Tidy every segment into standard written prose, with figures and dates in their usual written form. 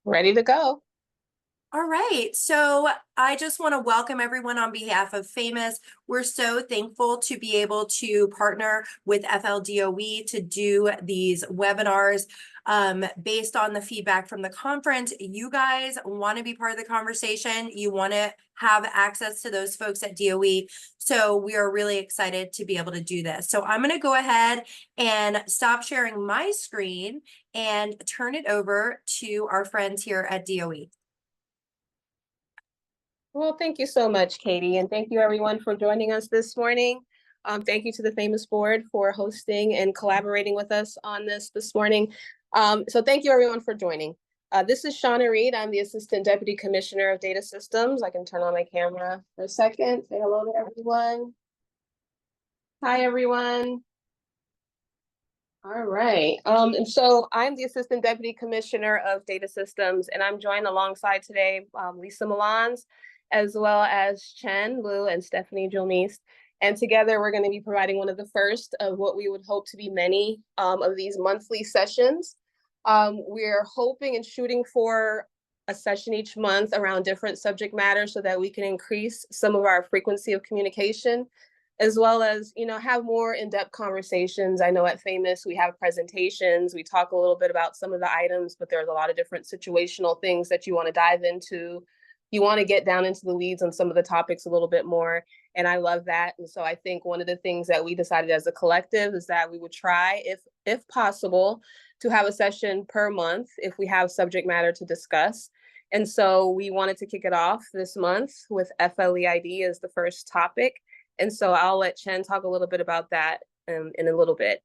Ready to go. All right, so I just want to welcome everyone on behalf of FAMIS. We're so thankful to be able to partner with FLDOE to do these webinars based on the feedback from the conference. You guys want to be part of the conversation. You want to have access to those folks at DOE. So we are really excited to be able to do this. So I'm going to go ahead and stop sharing my screen and turn it over to our friends here at DOE. Well, thank you so much, Katie, and thank you everyone for joining us this morning. Thank you to the FAMIS board for hosting and collaborating with us on this morning. So thank you everyone for joining. This is Shauna Reed. I'm the Assistant Deputy Commissioner of Data Systems. I can turn on my camera for a second. Say hello to everyone. Hi, everyone. All right. And so I'm the Assistant Deputy Commissioner of Data Systems, and I'm joined alongside today Lisa Milans, as well as Chen Lu and Stephanie Julnist. And together we're going to be providing one of the first of what we would hope to be many of these monthly sessions. We're hoping and shooting for a session each month around different subject matters so that we can increase some of our frequency of communication, as well as, have more in-depth conversations. I know at FAMIS, we have presentations, we talk a little bit about some of the items, but there's a lot of different situational things that you want to dive into. You want to get down into the weeds on some of the topics a little bit more. And I love that. And so I think one of the things that we decided as a collective is that we would try, if possible, to have a session per month if we have subject matter to discuss. And so we wanted to kick it off this month with FLEID as the first topic. And so I'll let Chen talk a little bit about that in a little bit.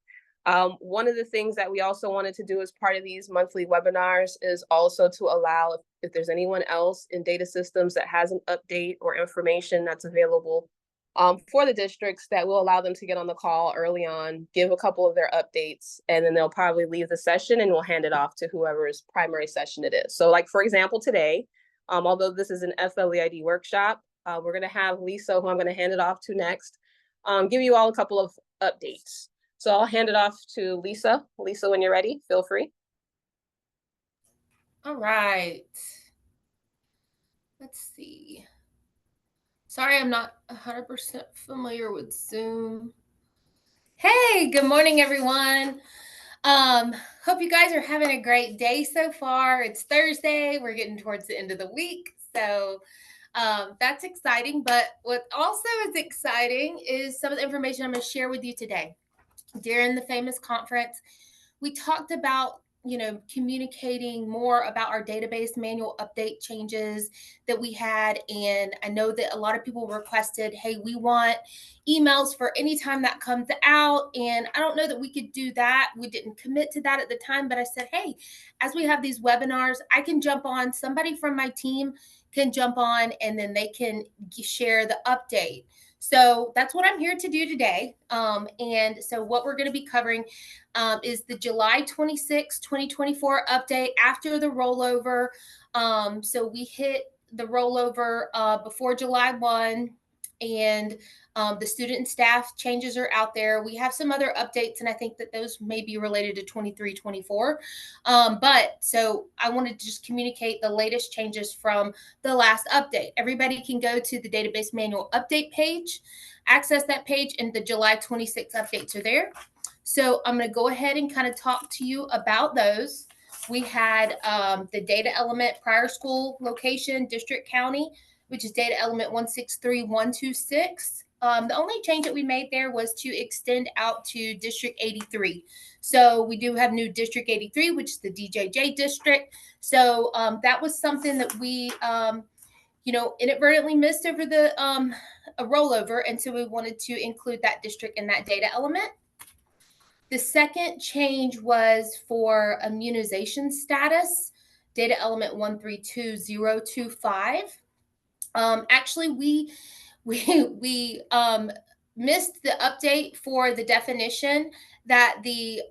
One of the things that we also wanted to do as part of these monthly webinars is also to allow, if there's anyone else in data systems that has an update or information that's available for the districts, that will allow them to get on the call early on, give a couple of their updates, and then they'll probably leave the session and we'll hand it off to whoever's primary session it is. So like, for example, today, although this is an FLEID workshop, we're going to have Lisa, who I'm going to hand it off to next, give you all a couple of updates. So I'll hand it off to Lisa. Lisa, when you're ready, feel free. All right. Let's see. Sorry, I'm not 100% familiar with Zoom. Hey, good morning, everyone. Hope you guys are having a great day so far. It's Thursday. We're getting towards the end of the week. So that's exciting. But what also is exciting is some of the information I'm going to share with you today. During the FAMIS conference, we talked about communicating more about our database manual update changes that we had. And I know that a lot of people requested, hey, we want emails for any time that comes out. And I don't know that we could do that. We didn't commit to that at the time, but I said, hey, as we have these webinars, I can jump on, somebody from my team can jump on, and then they can share the update. So that's what I'm here to do today. And so what we're going to be covering is the July 26, 2024 update after the rollover. So we hit the rollover before July 1, and the student and staff changes are out there. We have some other updates, and I think that those may be related to 23-24. But so I wanted to just communicate the latest changes from the last update. Everybody can go to the database manual update page, access that page, and the July 26 updates are there. So I'm going to go ahead and kind of talk to you about those. We had the data element prior school location, district, county, which is data element 163126. The only change that we made there was to extend out to District 83. So we do have new District 83, which is the DJJ district. So that was something that we, inadvertently missed over the a rollover. And so we wanted to include that district in that data element. The second change was for immunization status, data element 132025. Actually, we missed the update for the definition that the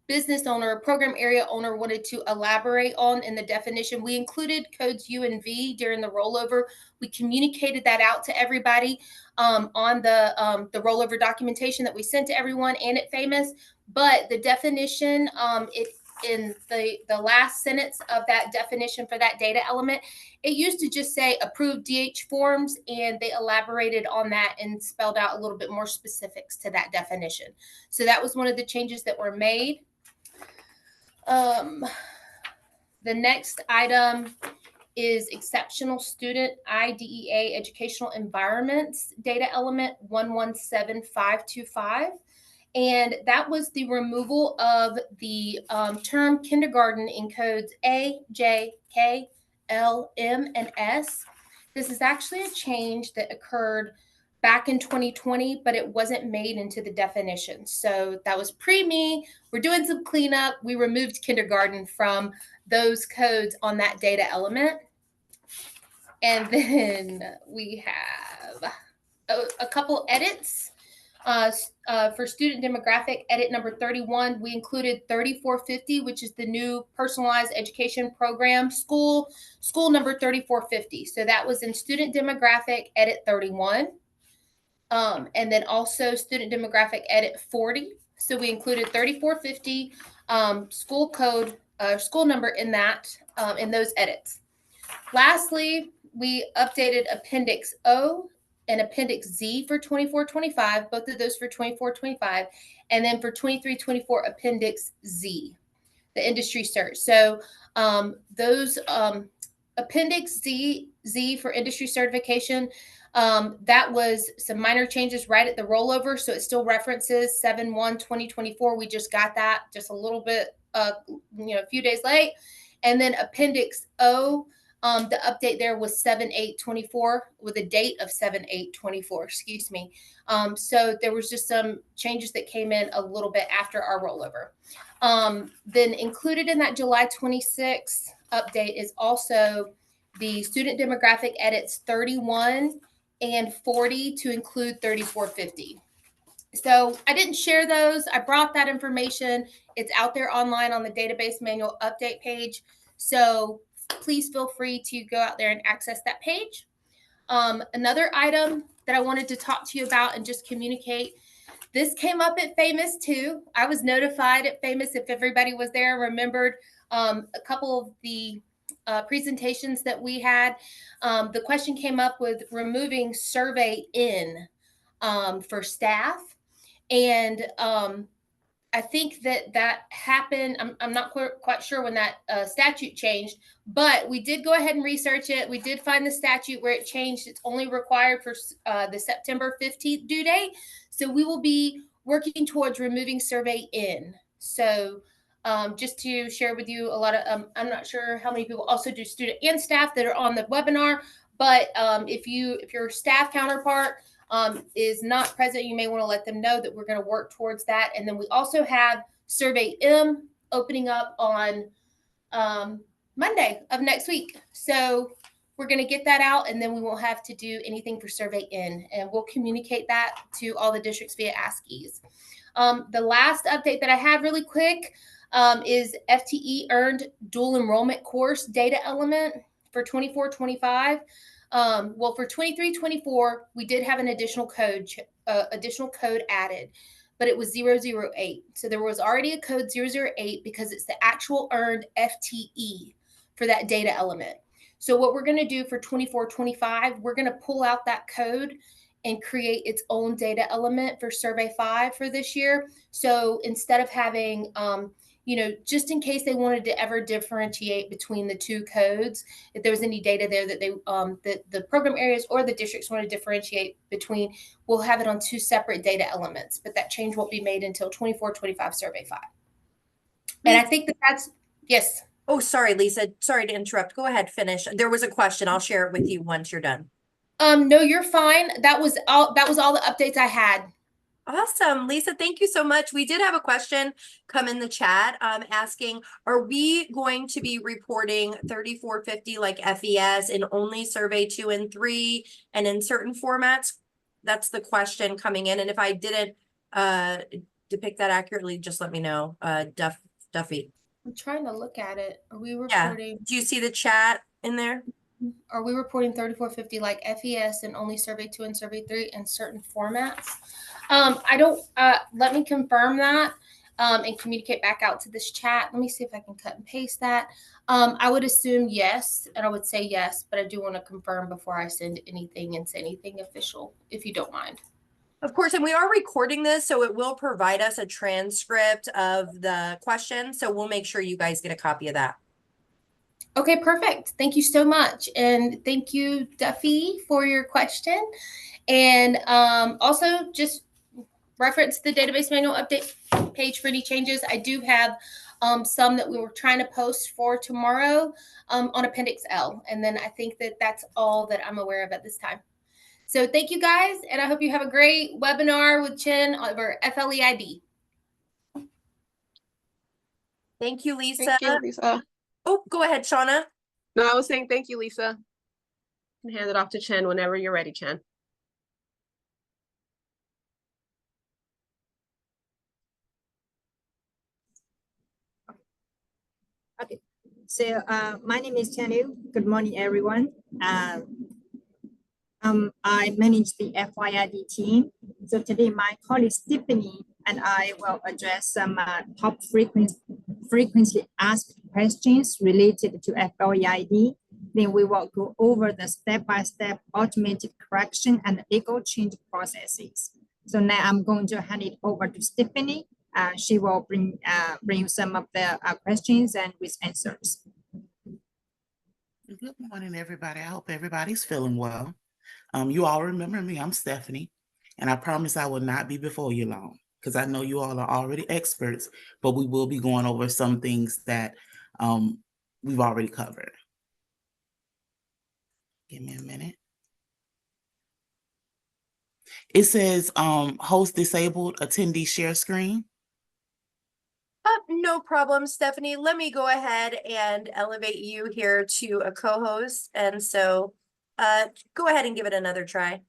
business owner, program area owner wanted to elaborate on in the definition. We included codes U and V during the rollover. We communicated that out to everybody on the rollover documentation that we sent to everyone and at FAMIS. But the definition, in the last sentence of that definition for that data element, it used to just say approved DH forms, and they elaborated on that and spelled out a little bit more specifics to that definition. So that was one of the changes that were made. The next item is exceptional student IDEA educational environments data element 117525. And that was the removal of the term kindergarten in codes A, J, K, L, M, and S. This is actually a change that occurred back in 2020, but it wasn't made into the definition. So that was pre-me. We're doing some cleanup. We removed kindergarten from those codes on that data element. And then we have a couple edits. For student demographic, edit number 31, we included 3450, which is the new personalized education program school number 3450. So that was in student demographic, edit 31. And then also student demographic, edit 40. So we included 3450 school code, school number in that, in those edits. Lastly, we updated Appendix O and Appendix Z for 24-25, both of those for 24-25, and then for 23-24, Appendix Z, the industry search. So those Appendix Z for industry certification, that was some minor changes right at the rollover. So it still references 7/1/2024. We just got that just a little bit, a few days late. And then Appendix O, the update there was 7/8/24 with a date of 7/8/24, excuse me. So there was just some changes that came in a little bit after our rollover. Then included in that July 26th update is also the student demographic edits 31 and 40 to include 3450. So I didn't share those. I brought that information. It's out there online on the database manual update page. So please feel free to go out there and access that page. Another item that I wanted to talk to you about and just communicate, this came up at FAMIS too. I was notified at FAMIS, if everybody was there, remembered a couple of the presentations that we had. The question came up with removing survey in for staff. And I think that happened. I'm not quite sure when that statute changed, but we did go ahead and research it. We did find the statute where it changed. It's only required for the September 15th due date. So we will be working towards removing survey in. So just to share with you a lot of, I'm not sure how many people also do student and staff that are on the webinar, but if your staff counterpart is not present, you may want to let them know that we're going to work towards that. And then we also have Survey M opening up on Monday of next week. So we're going to get that out, and then we won't have to do anything for Survey N, and we'll communicate that to all the districts via ASCIIs. The last update that I have really quick is FTE earned dual enrollment course data element for 24-25. Well, for 23-24, we did have an additional code added, but it was 008. So there was already a code 008 because it's the actual earned FTE for that data element. So what we're going to do for 24-25, we're going to pull out that code and create its own data element for Survey 5 for this year. So instead of having, just in case they wanted to ever differentiate between the two codes, if there was any data there that they, that the program areas or the districts want to differentiate between, we'll have it on two separate data elements, but that change won't be made until 24-25 Survey 5. And I think that's, yes. Oh, sorry, Lisa. Sorry to interrupt. Go ahead, finish. There was a question. I'll share it with you once you're done. No, you're fine. That was all the updates I had. Awesome. Lisa, thank you so much. We did have a question come in the chat asking, are we going to be reporting 3450 like FES in only Survey 2 and 3 and in certain formats? That's the question coming in. And if I didn't depict that accurately, just let me know, Duffy. I'm trying to look at it. Are we reporting? Yeah. Do you see the chat in there? Are we reporting 3450 like FES and only Survey 2 and Survey 3 in certain formats? I don't, let me confirm that. and communicate back out to this chat. Let me see if I can cut and paste that. I would assume yes, and I would say yes, but I do want to confirm before I send anything and say anything official, if you don't mind. Of course, and we are recording this, so it will provide us a transcript of the question. So we'll make sure you guys get a copy of that. Okay, perfect. Thank you so much. And thank you, Duffy, for your question. And also just reference the database manual update page for any changes. I do have some that we were trying to post for tomorrow on Appendix L. And then I think that that's all that I'm aware of at this time. So thank you guys, and I hope you have a great webinar with Chen over FLEID. Thank you, Lisa. Thank you, Lisa. Oh, go ahead, Shauna. No, I was saying thank you, Lisa. And hand it off to Chen whenever you're ready, Chen. Okay, so my name is Tanu. Good morning, everyone. I manage the FYID team. So today my colleague Stephanie and I will address some top frequently asked questions related to FLEID. Then we will go over the step-by-step automated correction and legal change processes. So now I'm going to hand it over to Stephanie. She will bring you some of the questions and with answers. Good morning, everybody. I hope everybody's feeling well. You all remember me, I'm Stephanie, and I promise I will not be before you long because I know you all are already experts, but we will be going over some things that we've already covered. Give me a minute. It says host disabled, attendee share screen. No problem, Stephanie. Let me go ahead and elevate you here to a co-host. And so go ahead and give it another try.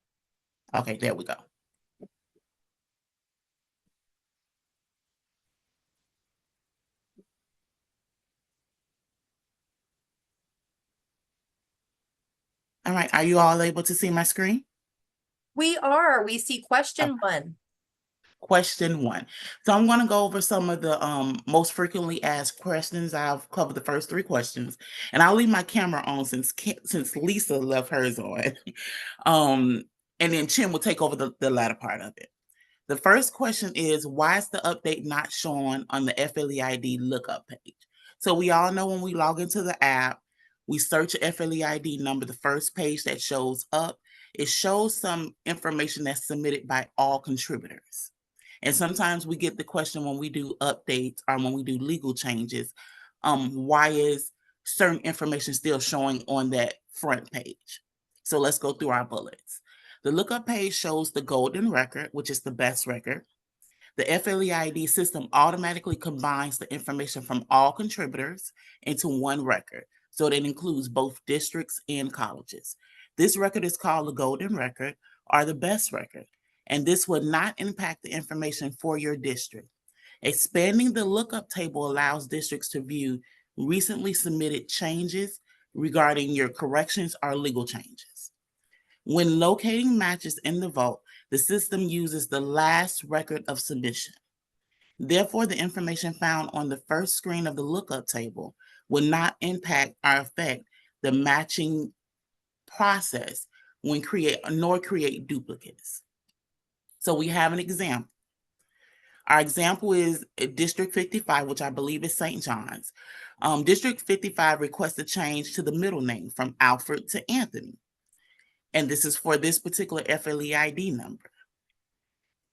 Okay, there we go. All right, are you all able to see my screen? We are. We see question one. Question one. So I'm going to go over some of the most frequently asked questions. I've covered the first three questions, and I'll leave my camera on since Lisa left hers on. And then Chen will take over the latter part of it. The first question is, why is the update not shown on the FLEID lookup page? So we all know when we log into the app, we search a FLEID number, the first page that shows up, it shows some information that's submitted by all contributors. And sometimes we get the question when we do updates or when we do legal changes, why is certain information still showing on that front page? So let's go through our bullets. The lookup page shows the golden record, which is the best record. The FLEID system automatically combines the information from all contributors into one record. So that includes both districts and colleges. This record is called the golden record or the best record. And this will not impact the information for your district. Expanding the lookup table allows districts to view recently submitted changes regarding your corrections or legal changes. When locating matches in the vault, the system uses the last record of submission. Therefore, the information found on the first screen of the lookup table will not impact or affect the matching process when create duplicates. So we have an example. Our example is District 55, which I believe is St. John's. District 55 requests a change to the middle name from Alfred to Anthony. And this is for this particular FLEID number.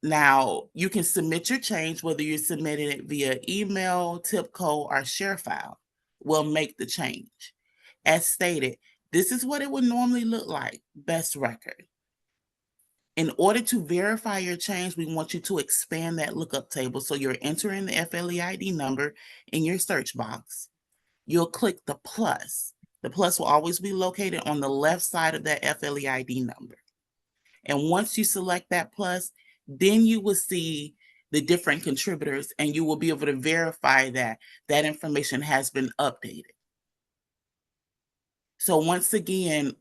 Now, you can submit your change, whether you're submitting it via email, tip code, or share file. We'll make the change. As stated, this is what it would normally look like, best record. In order to verify your change, we want you to expand that lookup table. So you're entering the FLEID number in your search box. You'll click the plus. The plus will always be located on the left side of that FLEID number. And once you select that plus, then you will see the different contributors and you will be able to verify that that information has been updated. So once again,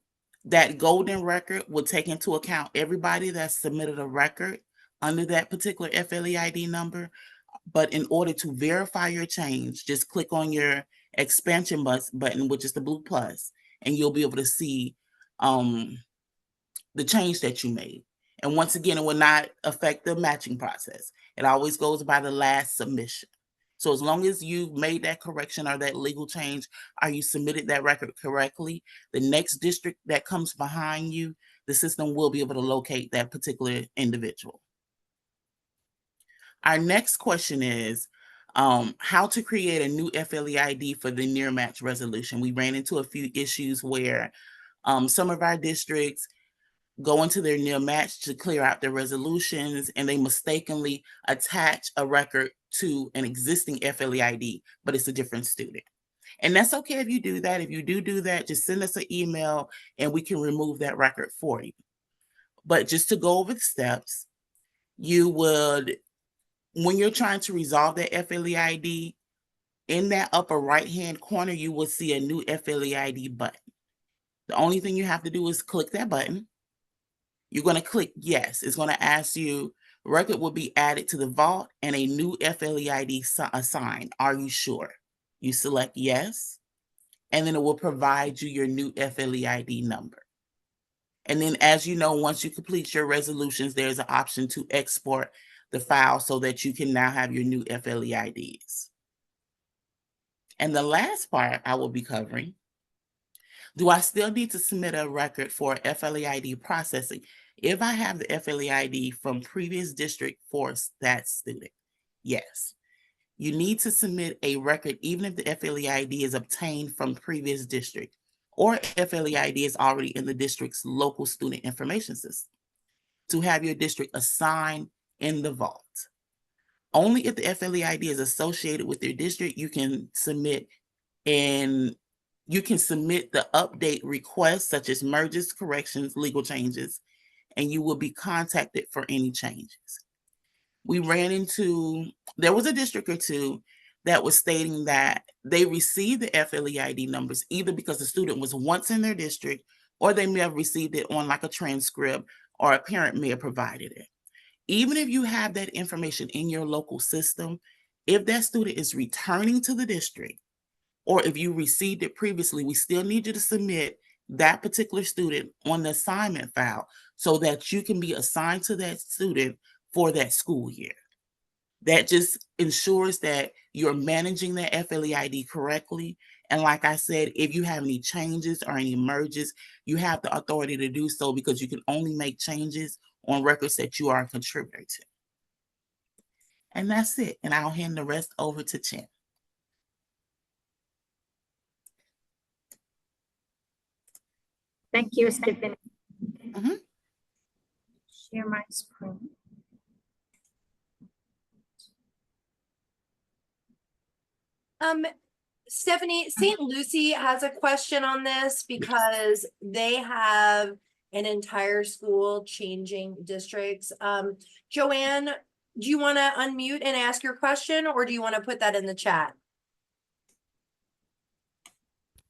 that golden record will take into account everybody that submitted a record under that particular FLEID number, But in order to verify your change, just click on your expansion button, which is the blue plus, and you'll be able to see the change that you made. And once again, it will not affect the matching process. It always goes by the last submission. So as long as you've made that correction or that legal change, or you submitted that record correctly, the next district that comes behind you, the system will be able to locate that particular individual. Our next question is how to create a new FLEID for the near match resolution. We ran into a few issues where some of our districts go into their near match to clear out their resolutions, and they mistakenly attach a record to an existing FLEID, but it's a different student. And that's okay if you do that. If you do that, just send us an email and we can remove that record for you. But just to go over the steps, you would, when you're trying to resolve that FLEID, in that upper right-hand corner, you will see a new FLEID button. The only thing you have to do is click that button. You're going to click yes. It's going to ask you, record will be added to the vault and a new FLEID assigned. Are you sure? You select yes, and then it will provide you your new FLEID number. And then, as you know, once you complete your resolutions, there's an option to export the file so that you can now have your new FLEIDs. And the last part I will be covering, do I still need to submit a record for FLEID processing if I have the FLEID from previous district for that student? Yes. You need to submit a record even if the FLEID is obtained from previous district or FLEID is already in the district's local student information system to have your district assigned in the vault. Only if the FLEID is associated with your district, you can submit the update requests such as merges, corrections, legal changes, and you will be contacted for any changes. There was a district or two that was stating that they received the FLEID numbers either because the student was once in their district or they may have received it on like a transcript or a parent may have provided it. Even if you have that information in your local system, if that student is returning to the district or if you received it previously, we still need you to submit that particular student on the assignment file so that you can be assigned to that student for that school year. That just ensures that you're managing that FLEID correctly. And like I said, if you have any changes or any merges, you have the authority to do so because you can only make changes on records that you are a contributor to. And that's it. And I'll hand the rest over to Chen. Thank you, Stephanie. Mhm. Share my screen. Stephanie, St. Lucie has a question on this because they have an entire school changing districts. Joanne, do you want to unmute and ask your question, or do you want to put that in the chat?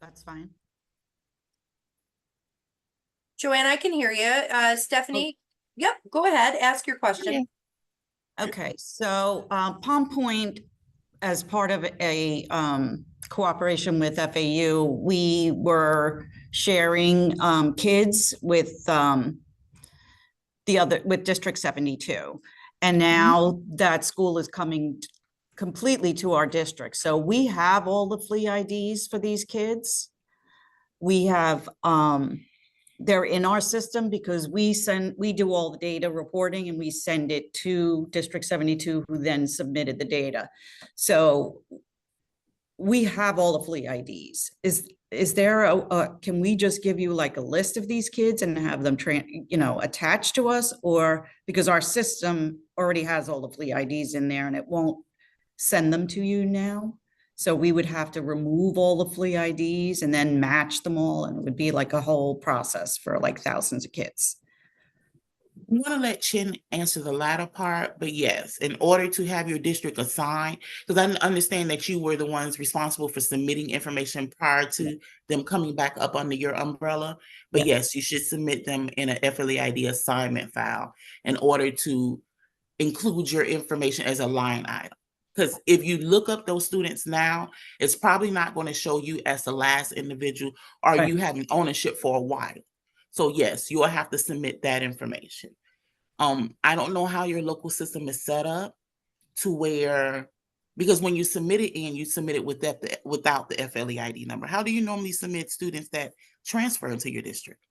That's fine. Joanne, I can hear you. Stephanie, yep, go ahead, ask your question. Okay, so Palm Point, as part of a cooperation with FAU, we were sharing kids with District 72. And now that school is coming completely to our district. So we have all the FLEIDs for these kids. We have, they're in our system because we do all the data reporting and we send it to District 72, who then submitted the data. So we have all the FLEIDs. Is there can we just give you like a list of these kids and have them attached to us, or because our system already has all the FLEIDs in there and it won't send them to you now? So we would have to remove all the FLEIDs and then match them all, and it would be like a whole process for like thousands of kids. I'm going to let Chen answer the latter part, but yes, in order to have your district assigned, because I understand that you were the ones responsible for submitting information prior to them coming back up under your umbrella, but yes, you should submit them in an FLEID assignment file in order to include your information as a line item. Because if you look up those students now, it's probably not going to show you as the last individual or Right. you having ownership for a while. So yes, you will have to submit that information. I don't know how your local system is set up to where, because when you submit it in, you submit it with without the FLEID number. How do you normally submit students that transfer into your district?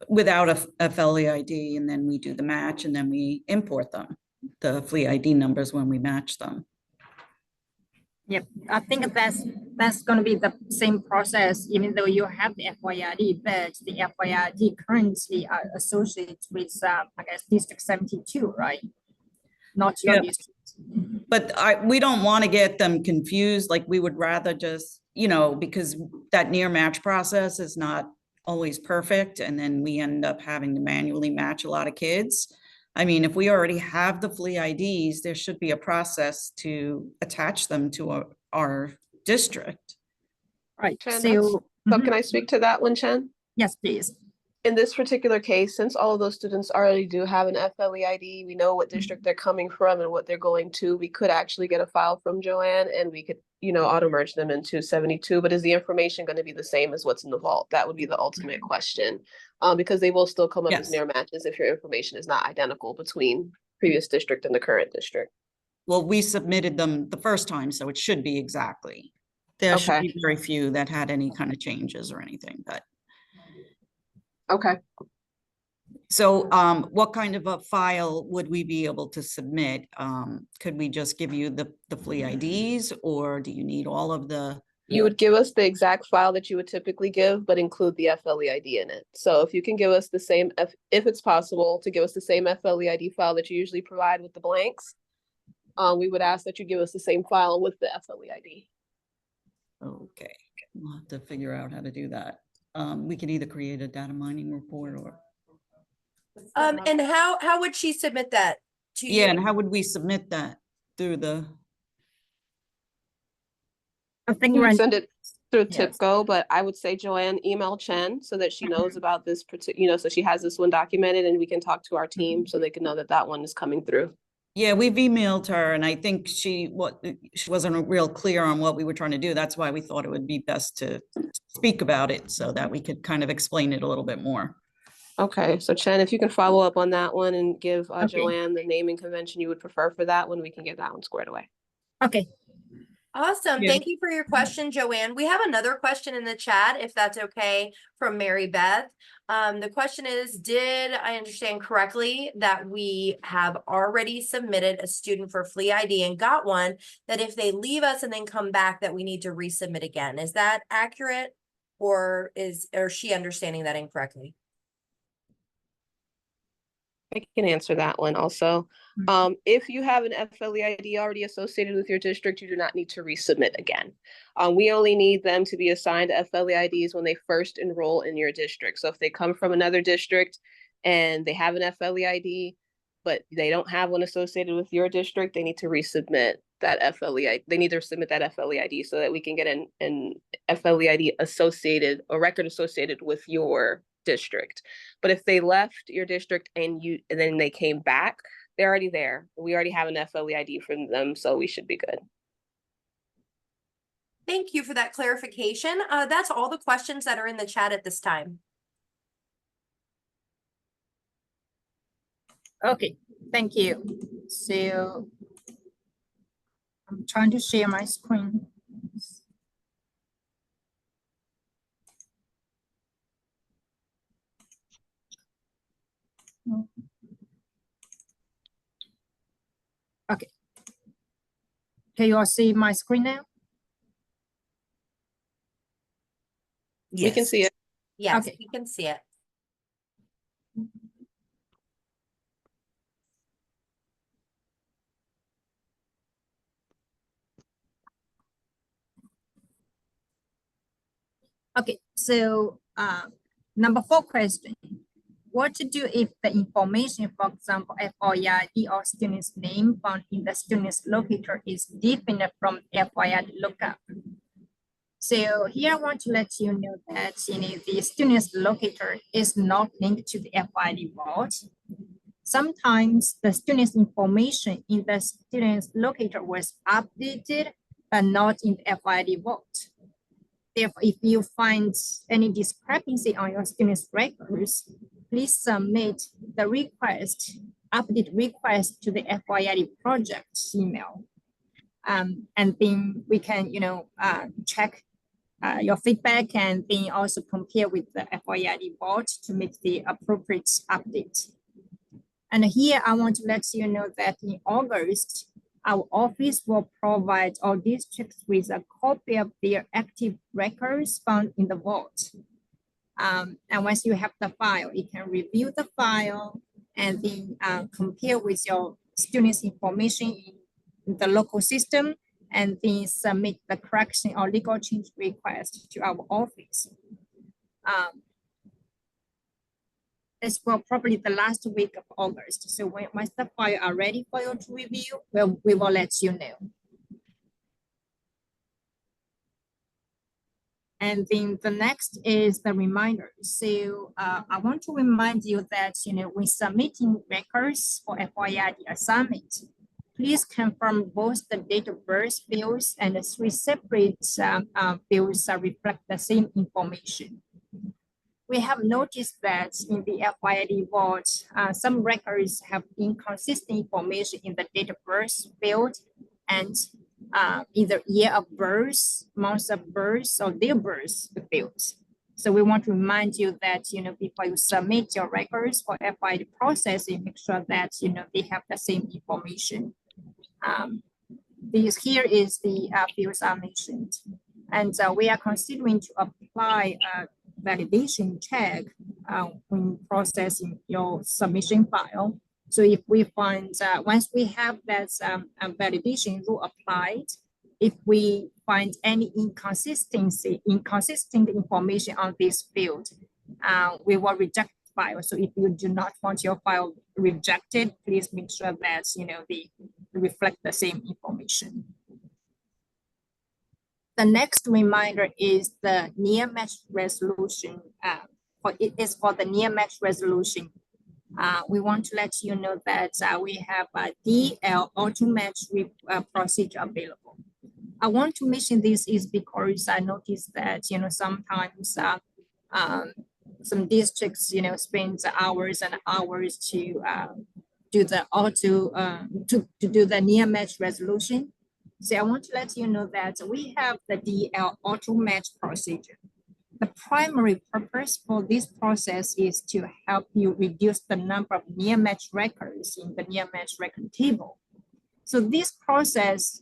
Without a FLEID, and then we do the match, and then we import them, the FLEID numbers when we match them. Yep, I think that's going to be the same process, even though you have the FYID, but the FYID currently are associated with, I guess, District 72, right? Not your Yeah. district. But we don't want to get them confused. Like, we would rather just, because that near match process is not always perfect, and then we end up having to manually match a lot of kids. I mean, if we already have the FLEIDs, there should be a process to attach them to our district. Right. Chen, So, So can I speak to that one, Chen? yes, please. In this particular case, since all of those students already do have an FLEID, we know what district they're coming from and what they're going to. We could actually get a file from Joanne and we could, auto merge them into 72. But is the information going to be the same as what's in the vault? That would be the ultimate question, because they will still come up as Yes. near matches if your information is not identical between previous district and the current district. Well, we submitted them the first time, so it should be exactly. There should Okay. be very few that had any kind of changes or anything, but. Okay. So what kind of a file would we be able to submit? Could we just give you the FLEIDs, or do you need all of the? You would give us the exact file that you would typically give, but include the FLEID in it. So if you can give us the same, if it's possible to give us the same FLEID file that you usually provide with the blanks, we would ask that you give us the same file with the FLEID. Okay, we'll have to figure out how to do that. We could either create a data mining report or. And how would she submit that to you? Yeah, and how would we submit that through the? I think You would right. send it through Yes. TIPCO, but I would say Joanne, email Chen so that she knows about this particular, so she has this one documented and we can talk to our team so they can know that that one is coming through. Yeah, we've emailed her, and I think she wasn't real clear on what we were trying to do. That's why we thought it would be best to speak about it so that we could kind of explain it a little bit more. Okay, so Chen, if you can follow up on that one and give Okay. Joanne the naming convention you would prefer for that one, we can get that one squared away. Okay. Awesome. Yeah. Thank you for your question, Joanne. We have another question in the chat, if that's okay, from Mary Beth. The question is, did I understand correctly that we have already submitted a student for FLEID and got one, that if they leave us and then come back that we need to resubmit again? Is that accurate, or is she understanding that incorrectly? I can answer that one also. If you have an FLEID already associated with your district, you do not need to resubmit again. We only need them to be assigned FLEIDs when they first enroll in your district. So if they come from another district and they have an FLEID, but they don't have one associated with your district, they need to resubmit that FLEID. They need to submit that FLEID so that we can get an FLEID associated, a record associated with your district. But if they left your district and then they came back, they're already there. We already have an FLEID from them, so we should be good. Thank you for that clarification. That's all the questions that are in the chat at this time. Okay. Thank you. So I'm trying to share my screen. Okay. Can you all see my screen now? We can see it. Yes, Okay. we can see it. Okay, so number 4 question. What to do if the information, for example, FOID or student's name found in the student's locator is different from FOID lookup? So here I want to let you know that the student's locator is not linked to the FOID vault. Sometimes the student's information in the student's locator was updated, but not in the FLEID vault. Therefore, if you find any discrepancy on your student's records, please submit the request, update request to the FLEID project email. And then we can, check your feedback and then also compare with the FLEID vault to make the appropriate update. And here I want to let you know that in August, our office will provide all districts with a copy of their active records found in the vault. And once you have the file, you can review the file and then compare with your students' information in the local system and then submit the correction or legal change request to our office. This will probably the last week of August. So once the file are ready for you to review, we will let you know. And then the next is the reminder. So I want to remind you that, when submitting records for FLEID assignment, please confirm both the date of birth fields and the 3 separate fields reflect the same information. We have noticed that in the FLEID vault, some records have inconsistent information in the date of birth field and either year of birth, month of birth, or their birth fields. So we want to remind you that, before you submit your records for FLEID processing, make sure that, they have the same information. Here is the fields I mentioned. And we are considering to apply validation check when processing your submission file. So if we find, once we have that validation rule applied, if we find any inconsistent information on this field, we will reject the file. So if you do not want your file rejected, please make sure that, they reflect the same information. The next reminder is the near match resolution. It is for the near match resolution. We want to let you know that we have a DL auto match procedure available. I want to mention this is because I noticed that, sometimes some districts, spend hours and hours to do the auto, to do the near match resolution. So I want to let you know that we have the DL auto match procedure. The primary purpose for this process is to help you reduce the number of near match records in the near match record table. So this process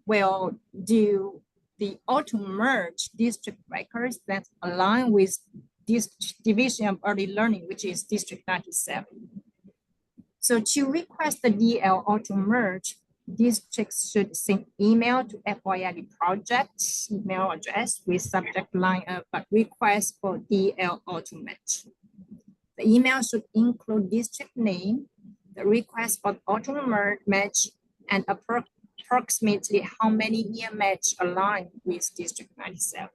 will do the auto merge district records that align with this division of early learning, which is District 97. So to request the DL auto merge, districts should send email to FLEID project's email address with subject line of request for DL auto match. The email should include district name, the request for auto match, and approximately how many near match align with District 97.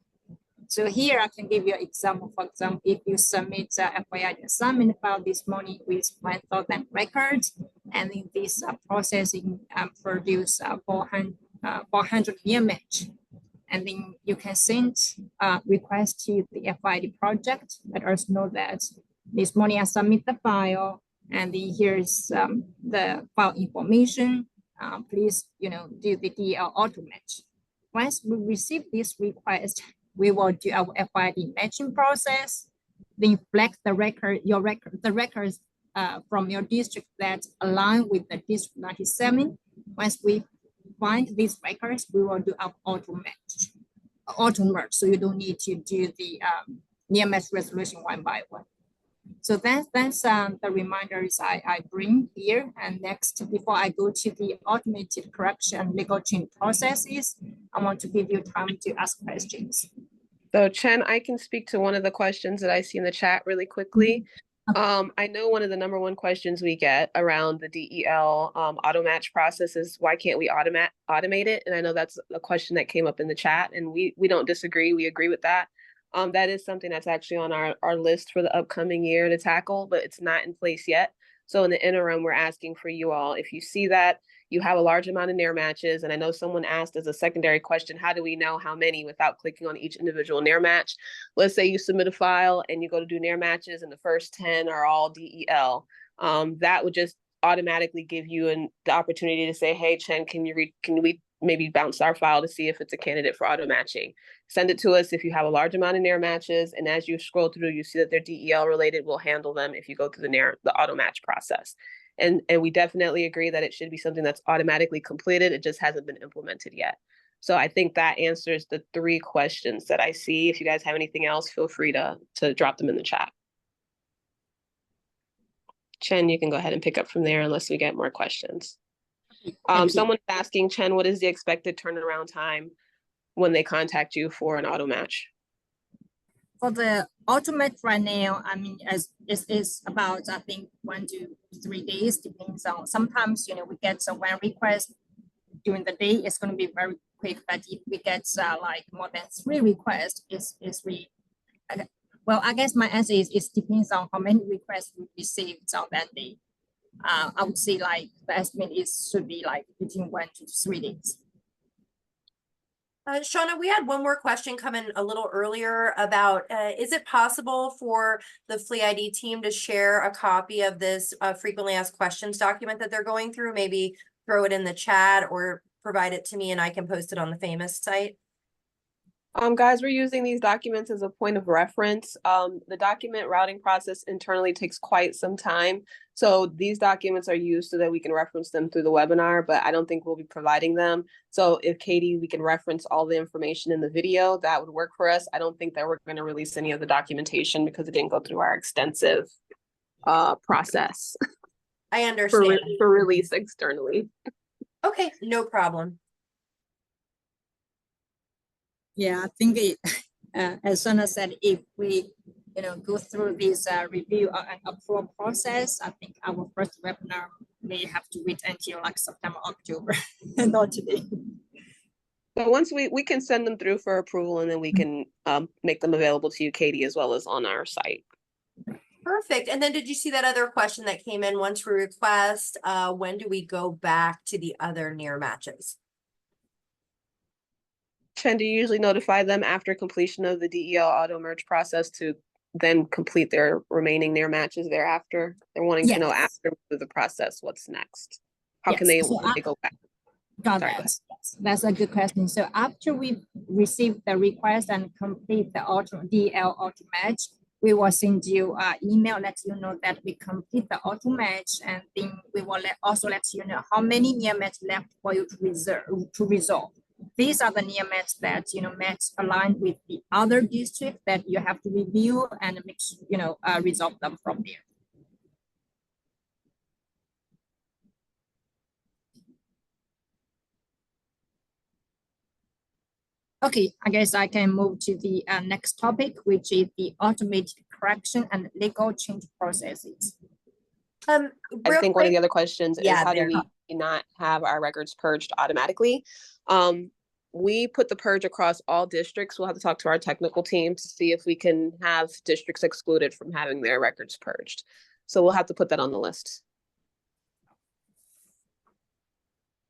So here I can give you an example. For example, if you submit a FLEID assignment file this morning with 1,000 records, and in this processing produce 400 near match, and then you can send a request to the FLEID project. Let us know that this morning I submit the file, and then here's the file information. Please, do the DL auto match. Once we receive this request, we will do our FLEID matching process, then flag the records from your district that align with the District 97. Once we find these records, we will do our auto merge. So you don't need to do the near match resolution one by one. So that's the reminders I bring here. And next, before I go to the automated correction legal change processes, I want to give you time to ask questions. So Chen, I can speak to one of the questions that I see in the chat really quickly. I know one of the number one questions we get around the DEL auto match process is why can't we automate it? And I know that's a question that came up in the chat, and we don't disagree. We agree with that. That is something that's actually on our list for the upcoming year to tackle, but it's not in place yet. So in the interim, we're asking for you all, if you see that you have a large amount of near matches, and I know someone asked as a secondary question, how do we know how many without clicking on each individual near match? Let's say you submit a file and you go to do near matches and the first 10 are all DEL. That would just automatically give you the opportunity to say, hey, Chen, can we maybe bounce our file to see if it's a candidate for auto matching? Send it to us if you have a large amount of near matches, and as you scroll through, you see that they're DEL related, we'll handle them if you go through the auto match process. And we definitely agree that it should be something that's automatically completed. It just hasn't been implemented yet. So I think that answers the 3 questions that I see. If you guys have anything else, feel free to drop them in the chat. Chen, you can go ahead and pick up from there unless we get more questions. Someone's asking, Chen, what is the expected turnaround time when they contact you for an auto match? For the automate right now, I mean, as is about, I think 1 to 3 days, depends on, sometimes, we get one request during the day, it's going to be very quick, but if we get like more than 3 requests, well, I guess my answer is, it depends on how many requests we received on that day. I would say like the estimate should be like between 1 to 3 days. Shauna, we had one more question come in a little earlier about, is it possible for the FLEID team to share a copy of this frequently asked questions document that they're going through? Maybe throw it in the chat or provide it to me and I can post it on the FAMIS site. Guys, we're using these documents as a point of reference. The document routing process internally takes quite some time. So these documents are used so that we can reference them through the webinar, but I don't think we'll be providing them. So if Katie, we can reference all the information in the video, that would work for us. I don't think that we're going to release any of the documentation because it didn't go through our extensive process. I understand. For release externally. Okay, no problem. Yeah, I think as Shana said, if we, go through this review and approval process, I think our first webinar may have to wait until like September, October, and not today. But once we can send them through for approval, and then we can make them available to you, Katie, as well as on our site. Perfect. And then did you see that other question that came in? Once we request, when do we go back to the other near matches? Chen, do you usually notify them after completion of the DEL auto merge process to then complete their remaining near matches thereafter? They're wanting to know after the process, what's next? How can they go back? Got that. Yes, that's a good question. So after we receive the request and complete the DEL auto match, we will send you an email, let you know that we complete the auto match, and then we will also let you know how many near match left for you to resolve. These are the near match that match aligned with the other district that you have to review and make resolve them from there. Okay, I guess I can move to the next topic, which is the automated correction and legal change processes. I think one of the other questions is how do we not have our records purged automatically? We put the purge across all districts. We'll have to talk to our technical team to see if we can have districts excluded from having their records purged. So we'll have to put that on the list.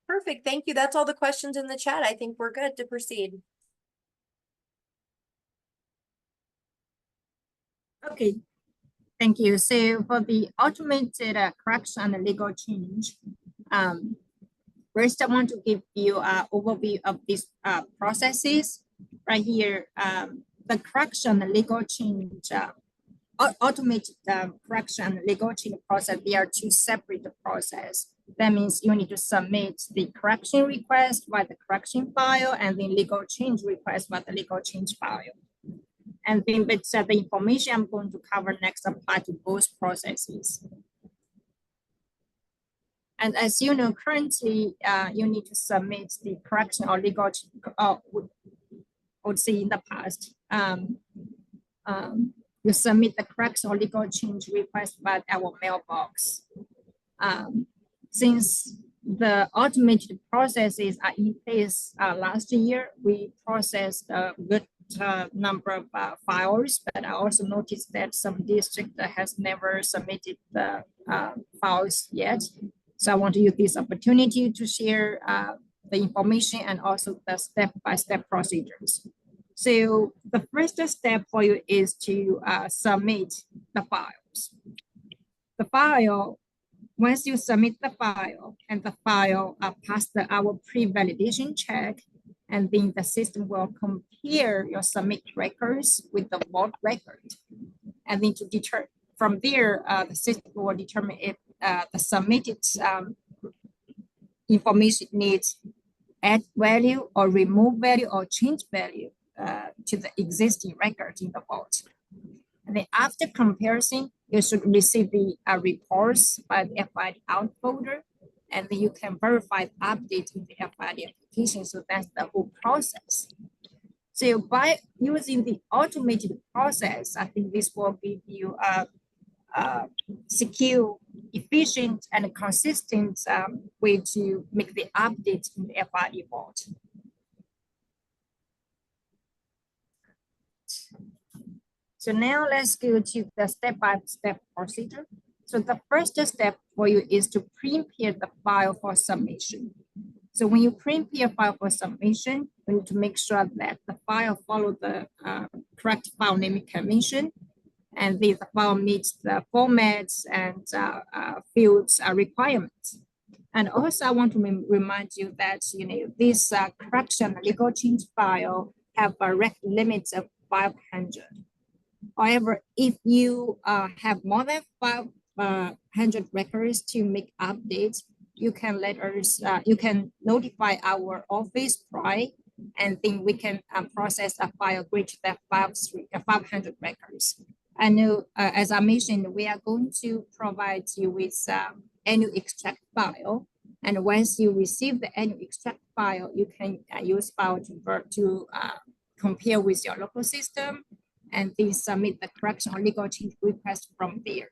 Perfect. Thank you. That's all the questions in the chat. I think we're good to proceed. Okay, thank you. So for the automated correction and legal change, first I want to give you an overview of these processes. Right here, the correction and legal change, automated correction and legal change process, they are 2 separate processes. That means you need to submit the correction request by the correction file and then legal change request by the legal change file. And then the information I'm going to cover next apply to both processes. And as you know, currently you need to submit the correction or legal, would say in the past, you submit the correction or legal change request by our mailbox. Since the automated processes are in place last year, we processed a good number of files, but I also noticed that some district has never submitted the files yet. So I want to use this opportunity to share the information and also the step-by-step procedures. So the first step for you is to submit the files. The file, once you submit the file and the file pass our pre-validation check, and then the system will compare your submit records with the vault record. And then to deter from there, the system will determine if the submitted information needs add value or remove value or change value to the existing record in the vault. And then after comparison, you should receive the reports by the FLEID out folder, and then you can verify the update in the FLEID application. So that's the whole process. So by using the automated process, I think this will give you a secure, efficient, and consistent way to make the update in the FLEID vault. So now let's go to the step-by-step procedure. So the first step for you is to prepare the file for submission. So when you prepare file for submission, you need to make sure that the file follow the correct file naming convention, and the file meets the formats and fields requirements. And also, I want to remind you that this correction legal change file have a record limit of 500. However, if you have more than 500 records to make updates, you can let us, you can notify our office prior, and then we can process a file greater than 500 records. I know, as I mentioned, we are going to provide you with annual extract file. And once you receive the annual extract file, you can use file to compare with your local system, and then submit the correction or legal change request from there.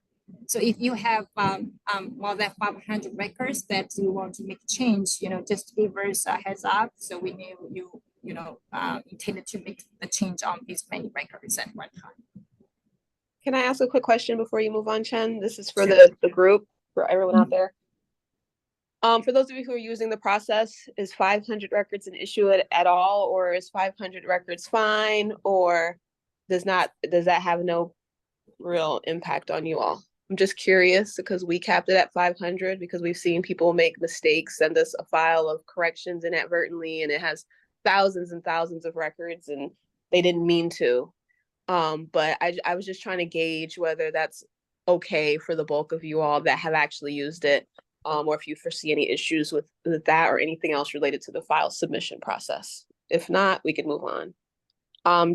So if you have more than 500 records that you want to make change, just give us a heads up, so we knew you intended to make the change on these many records at one time. Can I ask a quick question before you move on, Chen? This is for Sure. the group, for everyone out there. For those of you who are using the process, is 500 records an issue at all, or is 500 records fine, or does that have no real impact on you all? I'm just curious because we capped it at 500 because we've seen people make mistakes, send us a file of corrections inadvertently, and it has thousands and thousands of records and they didn't mean to. But I was just trying to gauge whether that's okay for the bulk of you all that have actually used it, or if you foresee any issues with that or anything else related to the file submission process. If not, we can move on.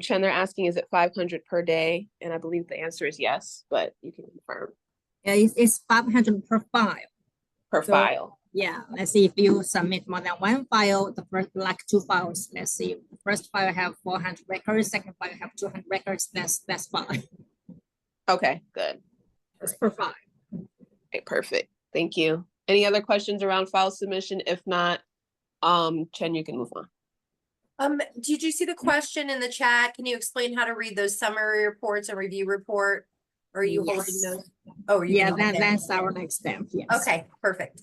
Chen, they're asking, is it 500 per day? And I believe the answer is yes, but you can confirm. Yeah, it's 500 per file. Per So, file. Yeah, let's see if you submit more than one file, the first, like 2 files. Let's see, the first file have 400 records, second file have 200 records, that's fine. Okay, good. It's per file. Okay, perfect. Thank you. Any other questions around file submission? If not, Chen, you can move on. Did you see the question in the chat? Can you explain how to read those summary reports and review report? Or are you holding Yes. those? Oh, Yeah, that's our next step. Yes. Okay, perfect.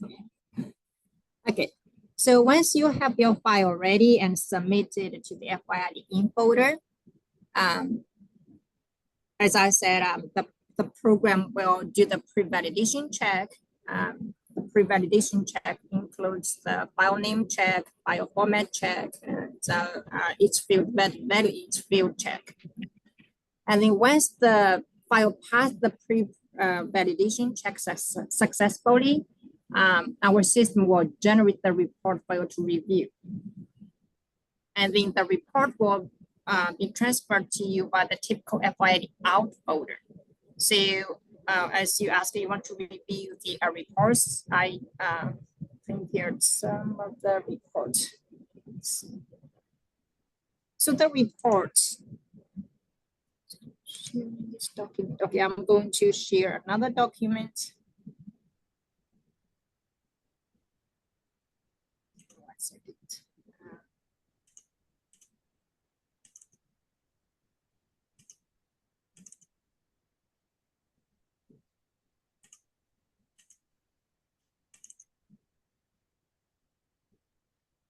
Okay. So once you have your file ready and submitted to the FLEID in folder, as I said, the program will do the pre-validation check. The pre-validation check includes the file name check, file format check, and each field value each field check. And then once the file passed the pre-validation check successfully, our system will generate the report file to review. And then the report will be transferred to you by the typical FLEID out folder. So as you asked, you want to review the reports. I prepared some of the reports. So the reports. This document. Okay, I'm going to share another document. One second.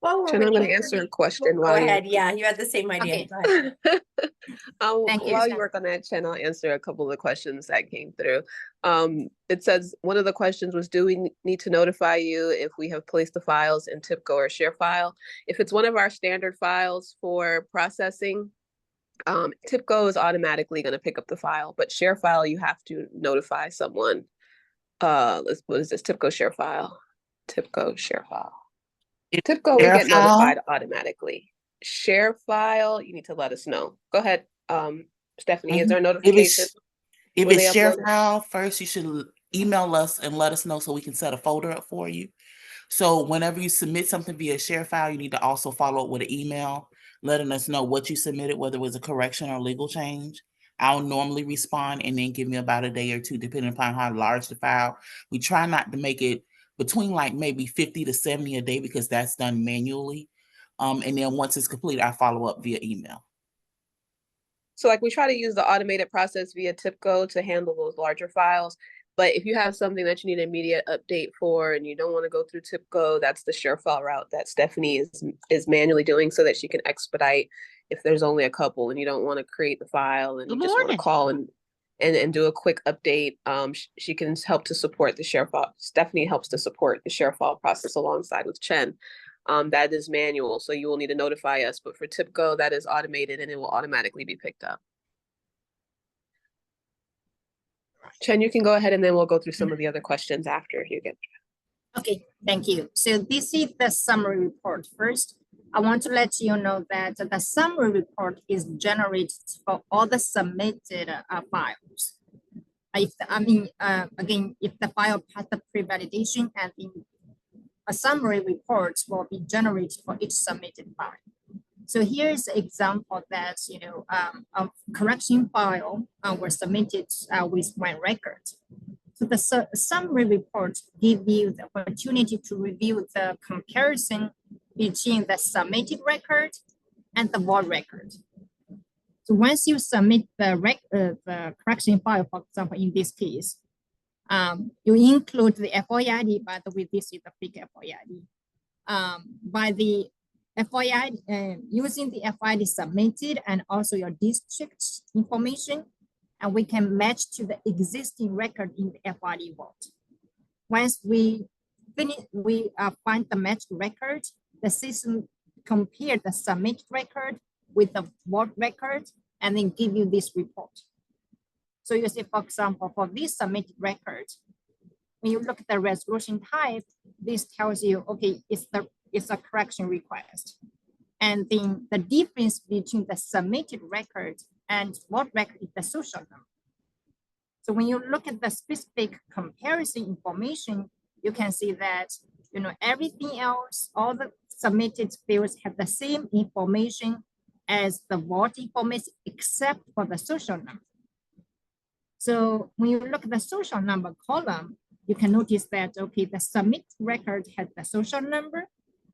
While we're Chen, I'm going to waiting for answer a the- question Go while you. ahead. Yeah, you had the same idea. Okay. Go ahead. Thank you, While you Chen. work on that, Chen, I'll answer a couple of the questions that came through. It says one of the questions was, do we need to notify you if we have placed the files in TIPCO or ShareFile? If it's one of our standard files for processing, TIPCO is automatically going to pick up the file, but ShareFile, you have to notify someone. What is this? TIPCO ShareFile. TIPCO ShareFile. TIPCO, we get notified automatically. ShareFile, you need to let us know. Go ahead, Stephanie. Is there a notification? If when it's they share upload it? file, first you should email us and let us know so we can set a folder up for you. So whenever you submit something via share file, you need to also follow up with an email letting us know what you submitted, whether it was a correction or legal change. I'll normally respond and then give me about a day or two, depending upon how large the file. We try not to make it between like maybe 50 to 70 a day because that's done manually. And then once it's complete, I follow up via email. So like we try to use the automated process via TIPCO to handle those larger files. But if you have something that you need an immediate update for and you don't want to go through TIPCO, that's the ShareFile route that Stephanie is manually doing so that she can expedite if there's only a couple and you don't want to create the file and you just want to call and do a quick update. She can help to support the ShareFile. Stephanie helps to support the ShareFile process alongside with Chen. That is manual, so you will need to notify us. But for TIPCO, that is automated and it will automatically be picked up. Chen, you can go ahead and then we'll go through some of the other questions after you get. Okay, thank you. So this is the summary report. First, I want to let you know that the summary report is generated for all the submitted files. Again, if the file passed the pre-validation, and a summary report will be generated for each submitted file. So here's an example that, a correction file was submitted with one record. So the summary report gives you the opportunity to review the comparison between the submitted record and the void record. So once you submit the correction file, for example, in this case, you include the FLEID. By the way, this is the big FLEID. By the FLEID, using the FLEID submitted and also your district information, and we can match to the existing record in the FLEID vault. Once we finish, we find the matched record, the system compare the submit record with the vault record and then give you this report. So you see, for example, for this submitted record, when you look at the resolution type, this tells you, okay, it's a correction request. And then the difference between the submitted record and what record is the social number. So when you look at the specific comparison information, you can see that, everything else, all the submitted fields have the same information as the vault information, except for the social number. So when you look at the social number column, you can notice that, okay, the submit record has the social number,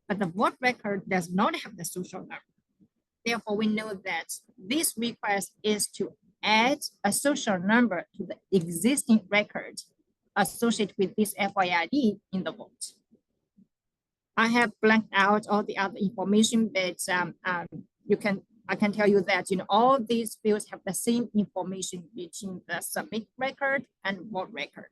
but the vault record does not have the social number. Therefore, we know that this request is to add a social number to the existing record associated with this FLEID in the vault. I have blanked out all the other information, but I can tell you that all these fields have the same information between the submit record and vault record.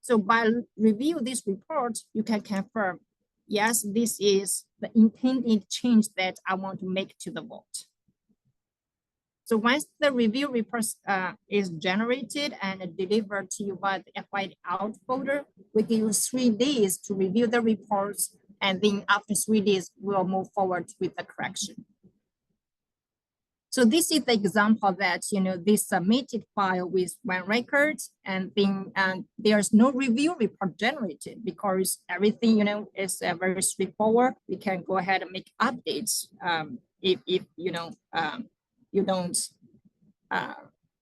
So by review this report, you can confirm, yes, this is the intended change that I want to make to the vault. So once the review report is generated and delivered to you by the FLEID out folder, we give you 3 days to review the reports. And then after 3 days, we'll move forward with the correction. So this is the example that, this submitted file with one record, and then there's no review report generated because everything, is very straightforward. We can go ahead and make updates if you don't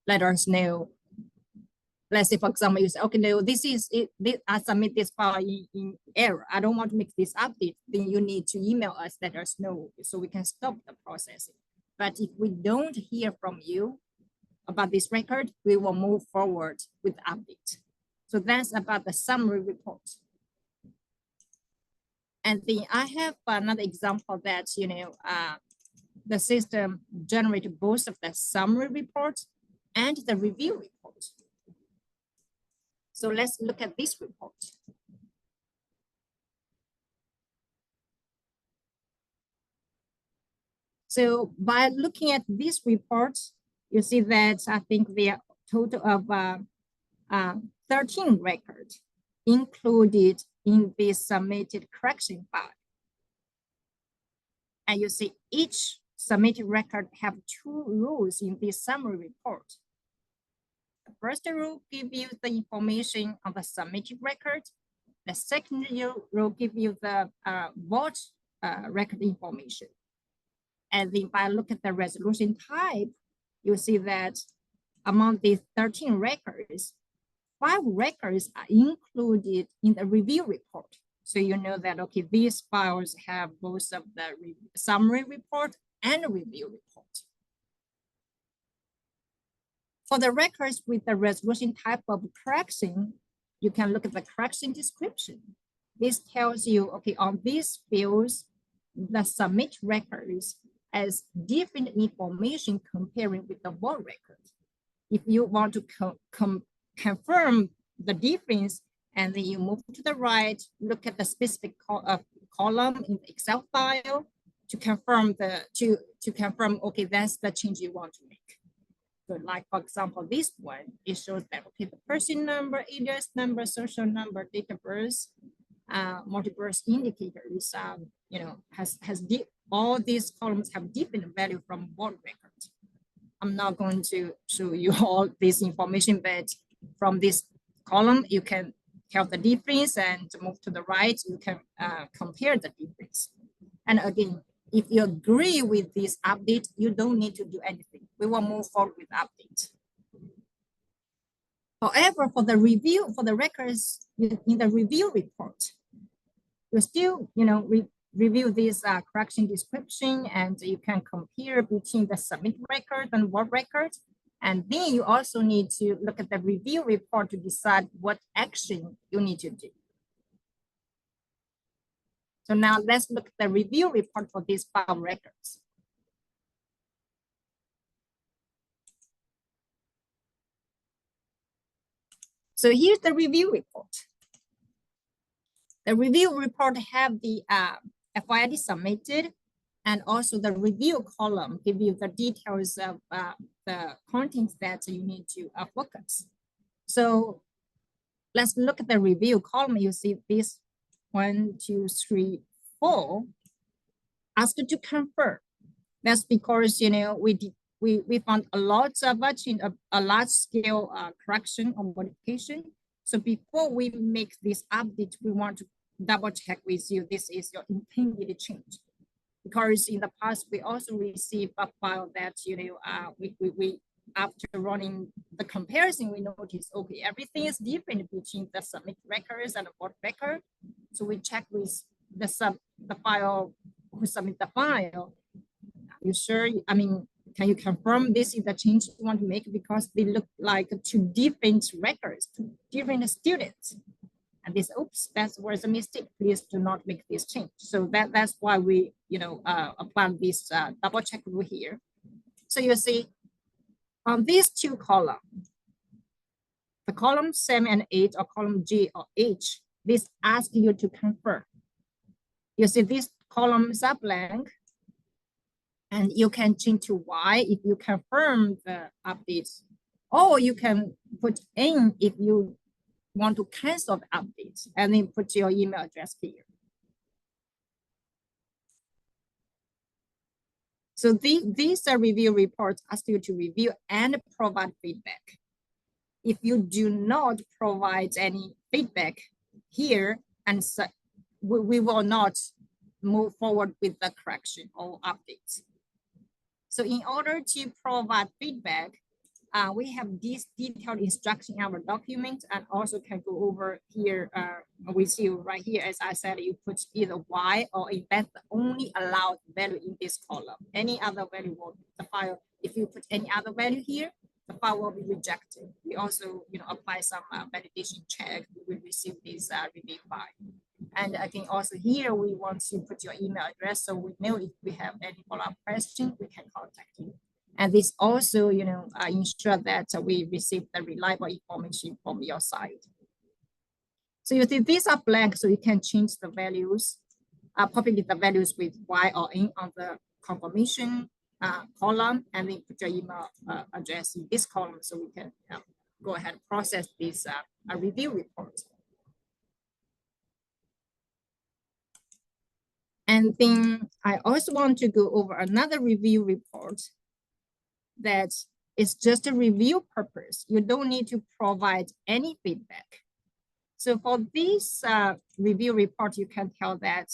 let us know. Let's say, for example, you say, okay, no, this is it. I submit this file in error. I don't want to make this update. Then you need to email us, let us know, so we can stop the processing. But if we don't hear from you about this record, we will move forward with update. So that's about the summary report. And then I have another example that, the system generated both of the summary report and the review report. So let's look at this report. So by looking at this report, you see that I think there are total of 13 records included in this submitted correction file. And you see each submitted record have two rows in this summary report. The first row gives you the information on the submitted record. The second row gives you the vault record information. And then if I look at the resolution type, you see that among these 13 records, 5 records are included in the review report. So you know that, okay, these files have both of the summary report and review report. For the records with the resolution type of correction, you can look at the correction description. This tells you, okay, on these fields, the submit records as different information comparing with the vault record. If you want to confirm the difference, and then you move to the right, look at the specific column in the Excel file to confirm okay, that's the change you want to make. So like, for example, this one, it shows that, okay, the person number, alias number, social number, date of birth, multi-birth indicators, all these columns have different value from vault record. I'm not going to show you all this information, but from this column, you can tell the difference, and move to the right, you can compare the difference. And again, if you agree with this update, you don't need to do anything. We will move forward with update. However, for the review, for the records in the review report, you still, review this correction description, and you can compare between the submit record and vault record. And then you also need to look at the review report to decide what action you need to do. So now let's look at the review report for these 5 records. So here's the review report. The review report have the FYID submitted, and also the review column give you the details of the contents that you need to focus. So let's look at the review column. You see this 1, 2, 3, 4 asked to confirm. That's because we found a lot of a large scale correction or modification. So before we make this update, we want to double check with you this is your intended change. Because in the past, we also received a file that, we after running the comparison, we noticed, okay, everything is different between the submit records and the vault record. So we check with the file who submit the file. Are you sure? I mean, can you confirm this is the change you want to make? Because they look like 2 different records, 2 different students. And this, oops, that was a mistake. Please do not make this change. So that's why we, apply this double check rule here. So you see, on these 2 columns, the column 7 and 8, or column G or H, this asks you to confirm. You see these columns are blank, and you can change to Y if you confirm the updates, or you can put in if you want to cancel the updates, and then put your email address here. So these review reports ask you to review and provide feedback. If you do not provide any feedback here, and so we will not move forward with the correction or updates. So in order to provide feedback, we have this detailed instruction in our document, and also can go over here with you right here. As I said, you put either Y or if that's the only allowed value in this column. Any other value will the file. If you put any other value here, the file will be rejected. We also, apply some validation check. We will receive this review file. And again, also here, we want to put your email address so we know if we have any follow-up question, we can contact you. And this also, ensure that we receive the reliable information from your side. So you see these are blank, so you can change the values, populate the values with Y or N on the confirmation column, and then put your email address in this column so we can go ahead and process this review report. And then I also want to go over another review report that is just a review purpose. You don't need to provide any feedback. So for this review report, you can tell that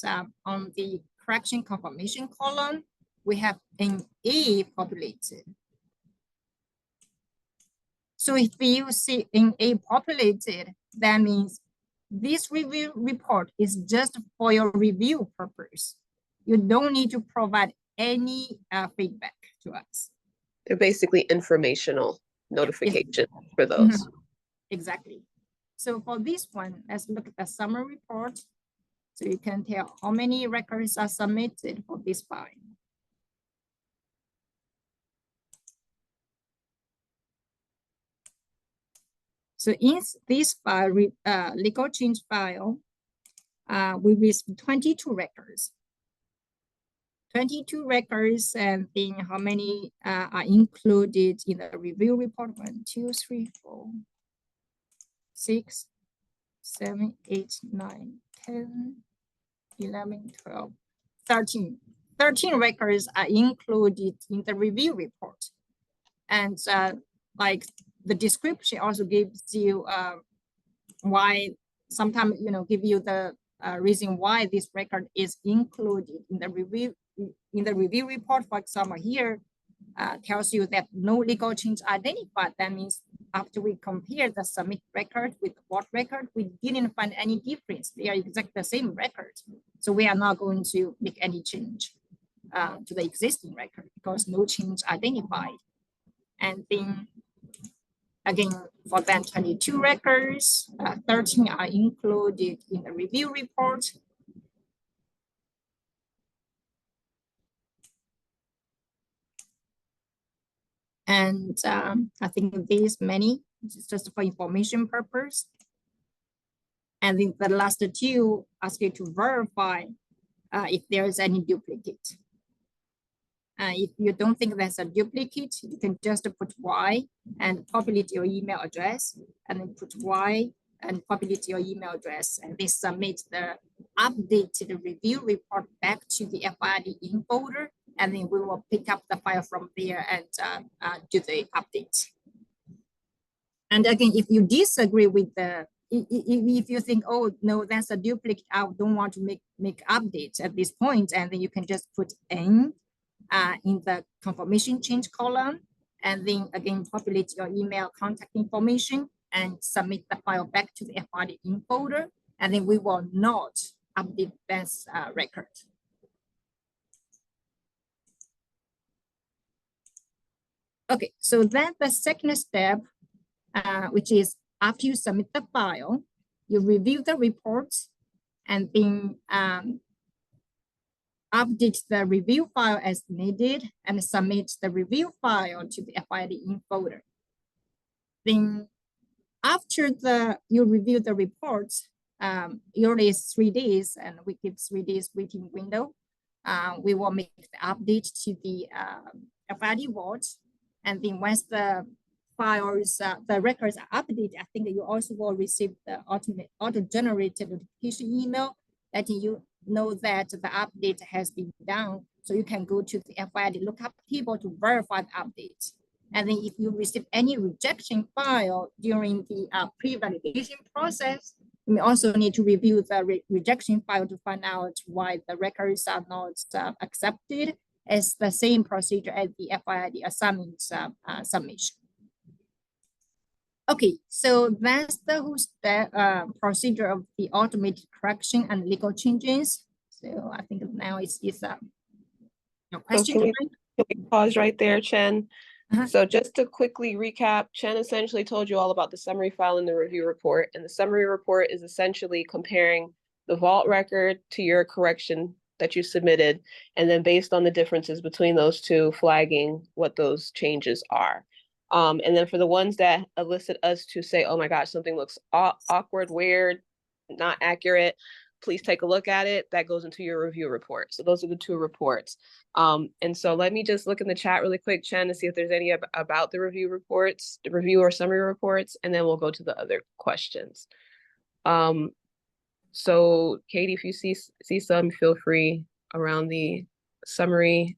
on the correction confirmation column, we have an A populated. So if you see an A populated, that means this review report is just for your review purpose. You don't need to provide any feedback to us. They're basically informational notifications for those. Exactly. So for this one, let's look at the summary report. So you can tell how many records are submitted for this file. So in this file, legal change file, we received 22 records. 22 records, and then how many are included in the review report? 1, 2, 3, 4, 6, 7, 8, 9, 10, 11, 12, 13. 13 records are included in the review report. And like the description also gives you why, sometimes, give you the reason why this record is included in the review report. For example, here tells you that no legal change identified. That means after we compare the submit record with the board record, we didn't find any difference. They are exactly the same record. So we are not going to make any change to the existing record because no change identified. And then again, for that 22 records, 13 are included in the review report. And I think these many, just for information purpose. And then the last two ask you to verify if there is any duplicate. If you don't think that's a duplicate, you can just put Y and populate your email address, and then put Y and populate your email address, and then submit the updated review report back to the FLEID in folder, and then we will pick up the file from there and do the update. And again, if you disagree with if you think, oh no, that's a duplicate, I don't want to make updates at this point, and then you can just put N in the confirmation change column, and then again populate your email contact information and submit the file back to the FLEID in folder, and then we will not update that record. Okay, so then the second step, which is after you submit the file, you review the reports, and then update the review file as needed and submit the review file to the FLEID in folder. Then after you review the reports, usually it's 3 days, and we give 3 days waiting window. We will make the update to the FLEID vault, and then once the files, the records are updated, I think you also will receive the auto-generated notification email letting you know that the update has been done. So you can go to the FLEID lookup table to verify the update. And then if you receive any rejection file during the pre-validation process, you may also need to review the rejection file to find out why the records are not accepted. It's the same procedure as the FLEID assignment submission. Okay, so that's the whole step, procedure of the automated correction and legal changes. So I think now it's your question. So can we pause right there, Chen? So just to quickly recap, Chen essentially told you all about the summary file in the review report, and the summary report is essentially comparing the vault record to your correction that you submitted, and then based on the differences between those two, flagging what those changes are. And then for the ones that elicit us to say, oh my gosh, something looks awkward, weird, not accurate, please take a look at it. That goes into your review report. So those are the two reports. And so let me just look in the chat really quick, Chen, to see if there's any about the review reports, the review or summary reports, and then we'll go to the other questions. So Katie, if you see some, feel free around the summary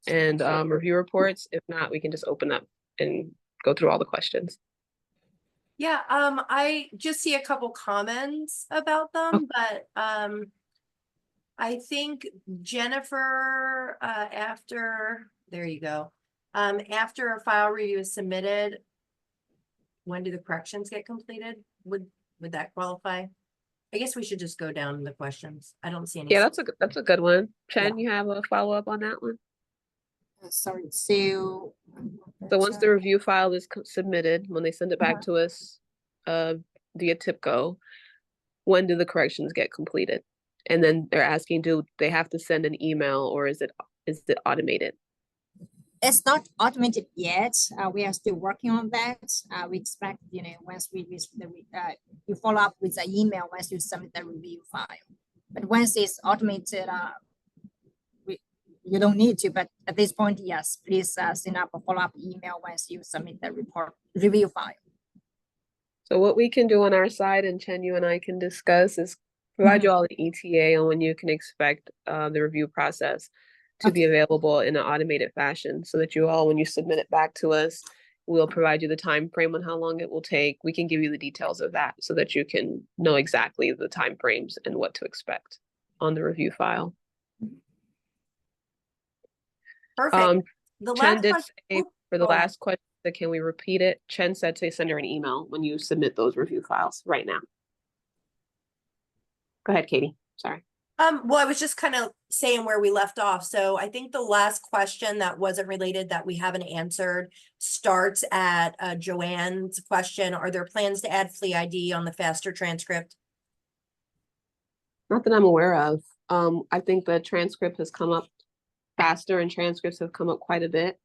and review reports. If not, we can just open up and go through all the questions. Yeah, I just see a couple comments about them, but I think Jennifer, there you go. After a file review is submitted, when do the corrections get completed? Would that qualify? I guess we should just go down the questions. I don't see any. Yeah, that's a good one. Chen, Yeah. you have a follow-up on that one? Sorry, so. So once the review file is submitted, when they send it back to us via TIPCO, when do the corrections get completed? And then they're asking, do they have to send an email, or is it automated? It's not automated yet. We are still working on that. We expect, once you follow up with the email once you submit the review file. But once it's automated, you don't need to. But at this point, yes, please send up a follow-up email once you submit the review file. So what we can do on our side, and Chen, you and I can discuss, is provide you all an ETA on when you can expect the review process to be available in an automated fashion, so that you all, when you submit it back to us, we'll provide you the time frame on how long it will take. We can give you the details of that so that you can know exactly the time frames and what to expect on the review file. Perfect. The Chen last did question, say for the last question, can we repeat it? Chen said to send her an email when you submit those review files right now. Go ahead, Katie. Sorry. well, I was just kind of saying where we left off. So I think the last question that wasn't related that we haven't answered starts at Joanne's question. Are there plans to add FLEID on the FASTER transcript? Not that I'm aware of. I think the transcript has come up faster, and transcripts have come up quite a bit.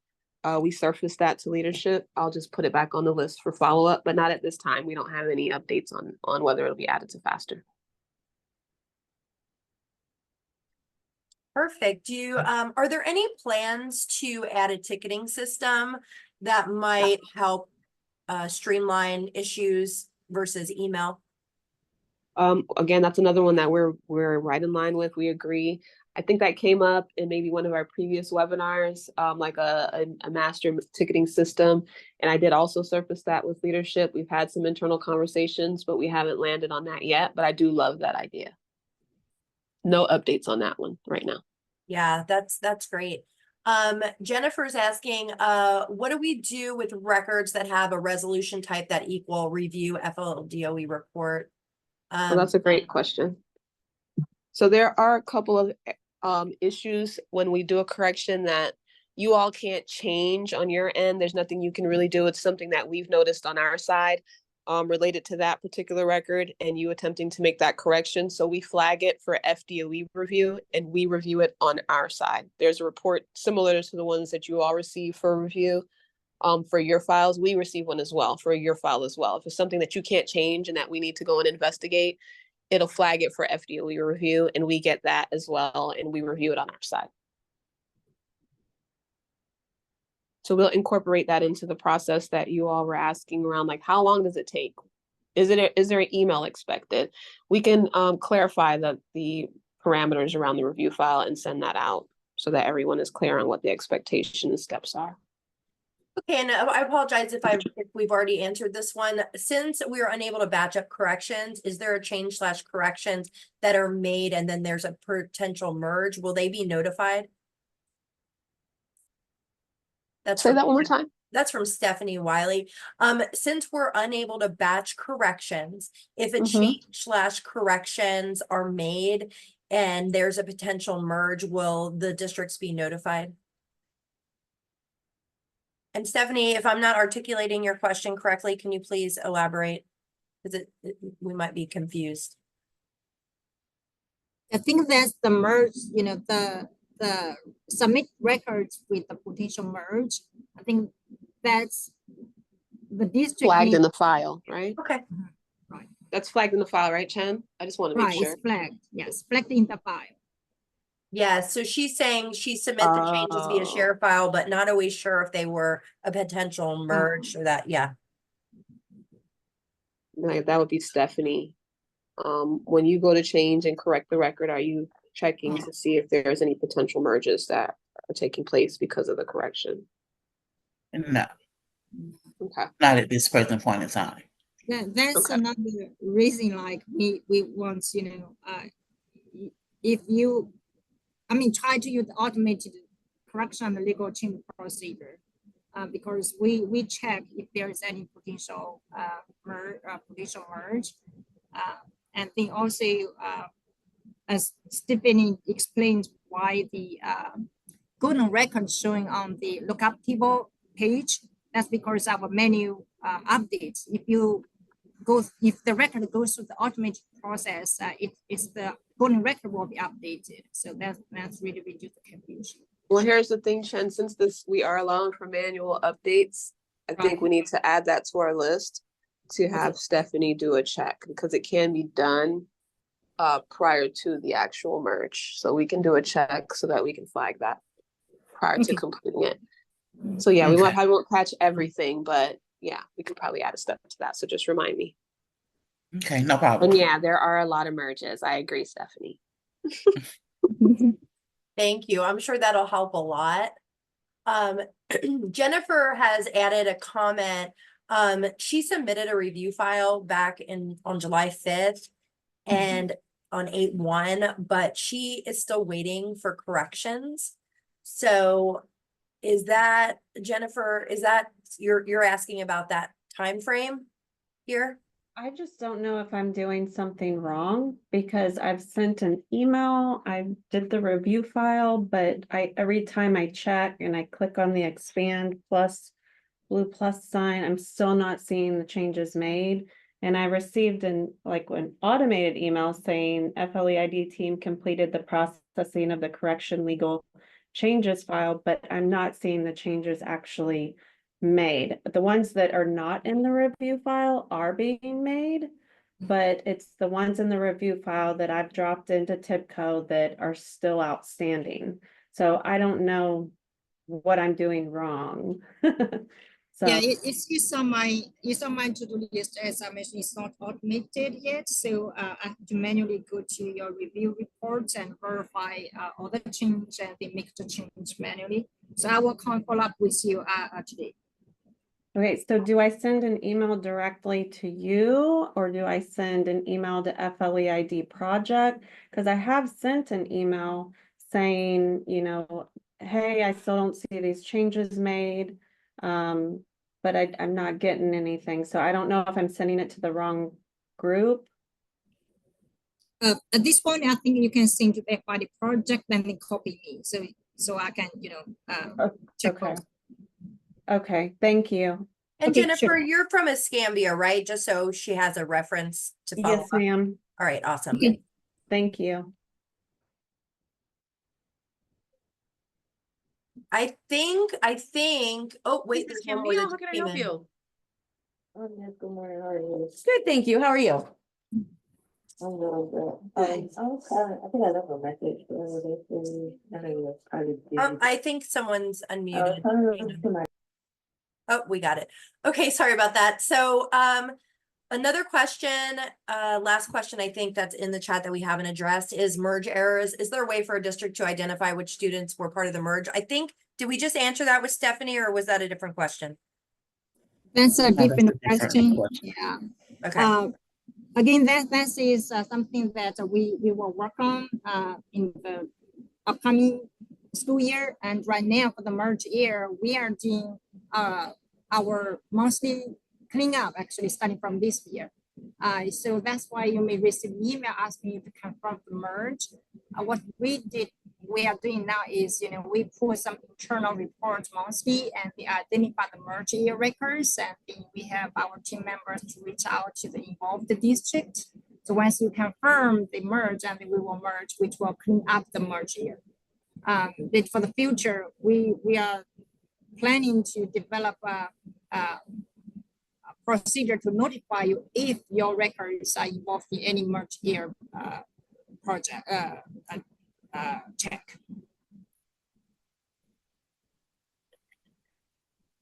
We surfaced that to leadership. I'll just put it back on the list for follow-up, but not at this time. We don't have any updates on whether it'll be added to FASTER. Perfect. Are there any plans to add a ticketing system that might help streamline issues versus email? Again, that's another one that we're right in line with. We agree. I think that came up in maybe one of our previous webinars, like a master ticketing system. And I did also surface that with leadership. We've had some internal conversations, but we haven't landed on that yet. But I do love that idea. No updates on that one right now. Yeah, that's great. Jennifer's asking, what do we do with records that have a resolution type that equal review FLDOE report? Well, that's a great question. So there are a couple of issues when we do a correction that you all can't change on your end. There's nothing you can really do. It's something that we've noticed on our side related to that particular record and you attempting to make that correction. So we flag it for FDOE review and we review it on our side. There's a report similar to the ones that you all receive for review. For your files, we receive one as well for your file as well. If it's something that you can't change and that we need to go and investigate, it'll flag it for FDOE review and we get that as well and we review it on our side. So we'll incorporate that into the process that you all were asking around, like how long does it take? Is there an email expected? We can clarify the parameters around the review file and send that out so that everyone is clear on what the expectation and steps are. Okay, and I apologize if we've already answered this one. Since we are unable to batch up corrections, is there a change/corrections that are made and then there's a potential merge? Will they be notified? Say that one more time. That's from Stephanie Wiley. Since we're unable to batch corrections, if a change/corrections are made and there's a potential merge, will the districts be notified? And Stephanie, if I'm not articulating your question correctly, can you please elaborate? Because we might be confused. I think that's the merge, the submit records with the potential merge. I think that's the district. Flagged in need- the file, right? Okay. Right. That's flagged in the file, right, Chen? I just want to make Right, sure. it's flagged. Yes, flagged in the file. Yeah, so she's saying she submit the changes via Oh. share file, but not always sure if they were a potential merge or that, yeah. Like, that would be Stephanie. When you go to change and correct the record, are you checking to see if there's any potential merges that are taking place because of the correction? No, Okay. not at this present point in time. That's Okay. another reason, like we want, if you, try to use automated correction and legal change procedure, because we check if there is any potential merge, and then also as Stephanie explained why the golden record showing on the lookup table page. That's because our menu updates. If the record goes through the automated process, it's the golden record will be updated. So that's really reduce the confusion. Well, here's the thing, Chen, since we are allowing for manual updates, I think we need to add that to our list to have Stephanie do a check, because it can be done prior to the actual merge. So we can do a check so that we can flag that prior to completing it. So yeah, we Okay. probably won't catch everything, but yeah, we could probably add a step to that. So just remind me. Okay, no problem. And yeah, there are a lot of merges. I agree, Stephanie. Thank you. I'm sure that'll help a lot. Jennifer has added a comment. She submitted a review file back on July 5th and on 8/1, but she is still waiting for corrections. So is that, Jennifer, is that you're asking about that time frame here? I just don't know if I'm doing something wrong, because I've sent an email, I did the review file, but every time I check and I click on the expand plus blue plus sign, I'm still not seeing the changes made. And I received an automated email saying FLEID team completed the processing of the correction legal changes file, but I'm not seeing the changes actually made. The ones that are not in the review file are being made, but it's the ones in the review file that I've dropped into TIBCO that are still outstanding. So I don't know what I'm doing wrong. So Yeah, you saw my to-do list. As I mentioned, it's not automated yet, so I have to manually go to your review reports and verify all the change and then make the change manually. So I will follow up with you today. okay, so do I send an email directly to you, or do I send an email to FLEID project? Because I have sent an email saying, hey, I still don't see these changes made, but I'm not getting anything. So I don't know if I'm sending it to the wrong group. At this point, I think you can send to the FID project and then copy me, so I can check. Okay. Okay, thank you. And Okay, Jennifer, sure. you're from Escambia, right? Just so she has a reference to follow Yes, up. ma'am. All right, awesome. Okay. Thank you. I think, oh, wait, there's one more that Camille, how just can I came help in. you? Oh, yes, good morning. How are you? Good, thank you. How are you? I'm really good. I think I left a message for everybody. I know you were trying to do. I think someone's I was unmuted. trying to Hang on. listen to my. Oh, we got it. Okay, sorry about that. So, another question, last question, I think that's in the chat that we haven't addressed is merge errors. Is there a way for a district to identify which students were part of the merge? I think, did we just answer that with Stephanie, or was that a different question? That's a No, that's different a different question. question. Yeah. Okay. Again, that is something that we will work on in the upcoming school year. And right now for the merge year, we are doing our monthly cleanup, actually starting from this year. So that's why you may receive an email asking you to confirm the merge. What we are doing now is, we pull some internal reports monthly and we identify the merge year records, and then we have our team members to reach out to the involved district So once you confirm the merge, and we will merge, which will clean up the merge year. But for the future, we are planning to develop a procedure to notify you if your records are involved in any merge year project check.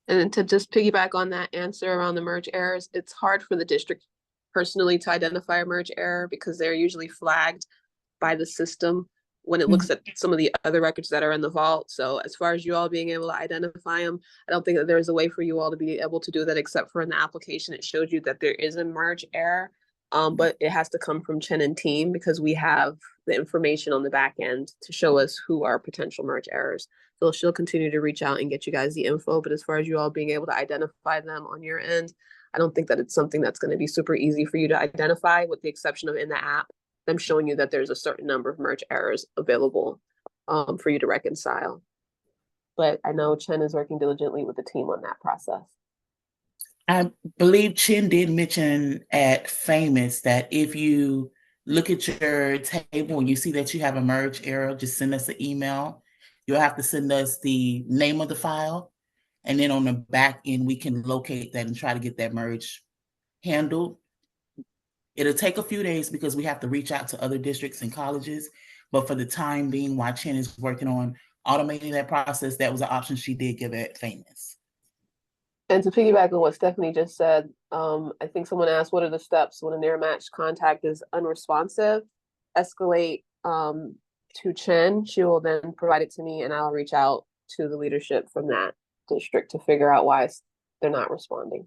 And to just piggyback on that answer around the merge errors, it's hard for the district personally to identify a merge error because they're usually flagged by the system when it looks at some of the other records that are in the vault. So as far as you all being able to identify them, I don't think that there's a way for you all to be able to do that except for in the application. It shows you that there is a merge error, but it has to come from Chen and team because we have the information on the back end to show us who are potential merge errors. So she'll continue to reach out and get you guys the info. But as far as you all being able to identify them on your end, I don't think that it's something that's going to be super easy for you to identify, with the exception of in the app, them showing you that there's a certain number of merge errors available for you to reconcile. But I know Chen is working diligently with the team on that process. I believe Chen did mention at FAMIS that if you look at your table and you see that you have a merge error, just send us an email. You'll have to send us the name of the file. And then on the back end, we can locate that and try to get that merge handled. It'll take a few days because we have to reach out to other districts and colleges. But for the time being, while Chen is working on automating that process, that was an option she did give at FAMIS. And to piggyback on what Stephanie just said, I think someone asked, what are the steps when a near match contact is unresponsive? Escalate to Chen. She will then provide it to me and I'll reach out to the leadership from that district to figure out why they're not responding.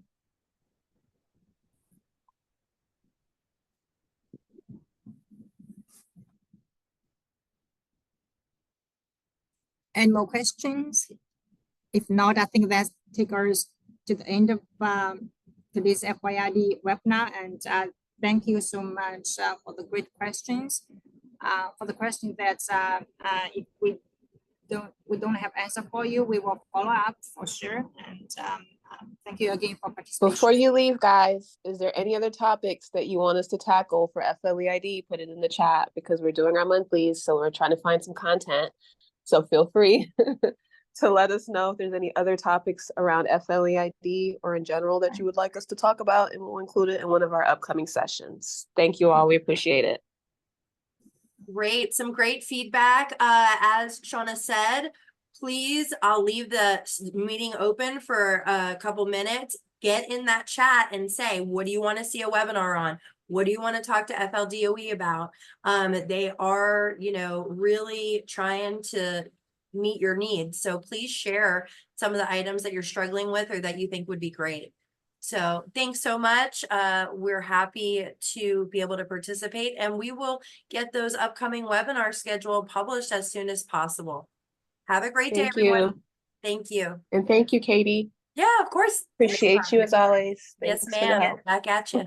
Any more questions? If not, I think that takes us to the end of today's FYID webinar. And thank you so much for the great questions. For the questions that if we don't have answer for you, we will follow up for sure. And thank you again for participating. Before you leave, guys, is there any other topics that you want us to tackle for FLEID? Put it in the chat because we're doing our monthlies, so we're trying to find some content. So feel free to let us know if there's any other topics around FLEID or in general that you would like us to talk about, and we'll include it in one of our upcoming sessions. Thank you all. We appreciate it. Great. Some great feedback. As Shauna said, please, I'll leave the meeting open for a couple minutes. Get in that chat and say, what do you want to see a webinar on? What do you want to talk to FLDOE about? They are, really trying to meet your needs. So please share some of the items that you're struggling with or that you think would be great. So thanks so much. We're happy to be able to participate, and we will get those upcoming webinars scheduled published as soon as possible. Have a great day, everyone. Thank you. And thank you, Katie. Yeah, of course. Appreciate you as always. Yes, Thanks for the ma'am. help. Back at you.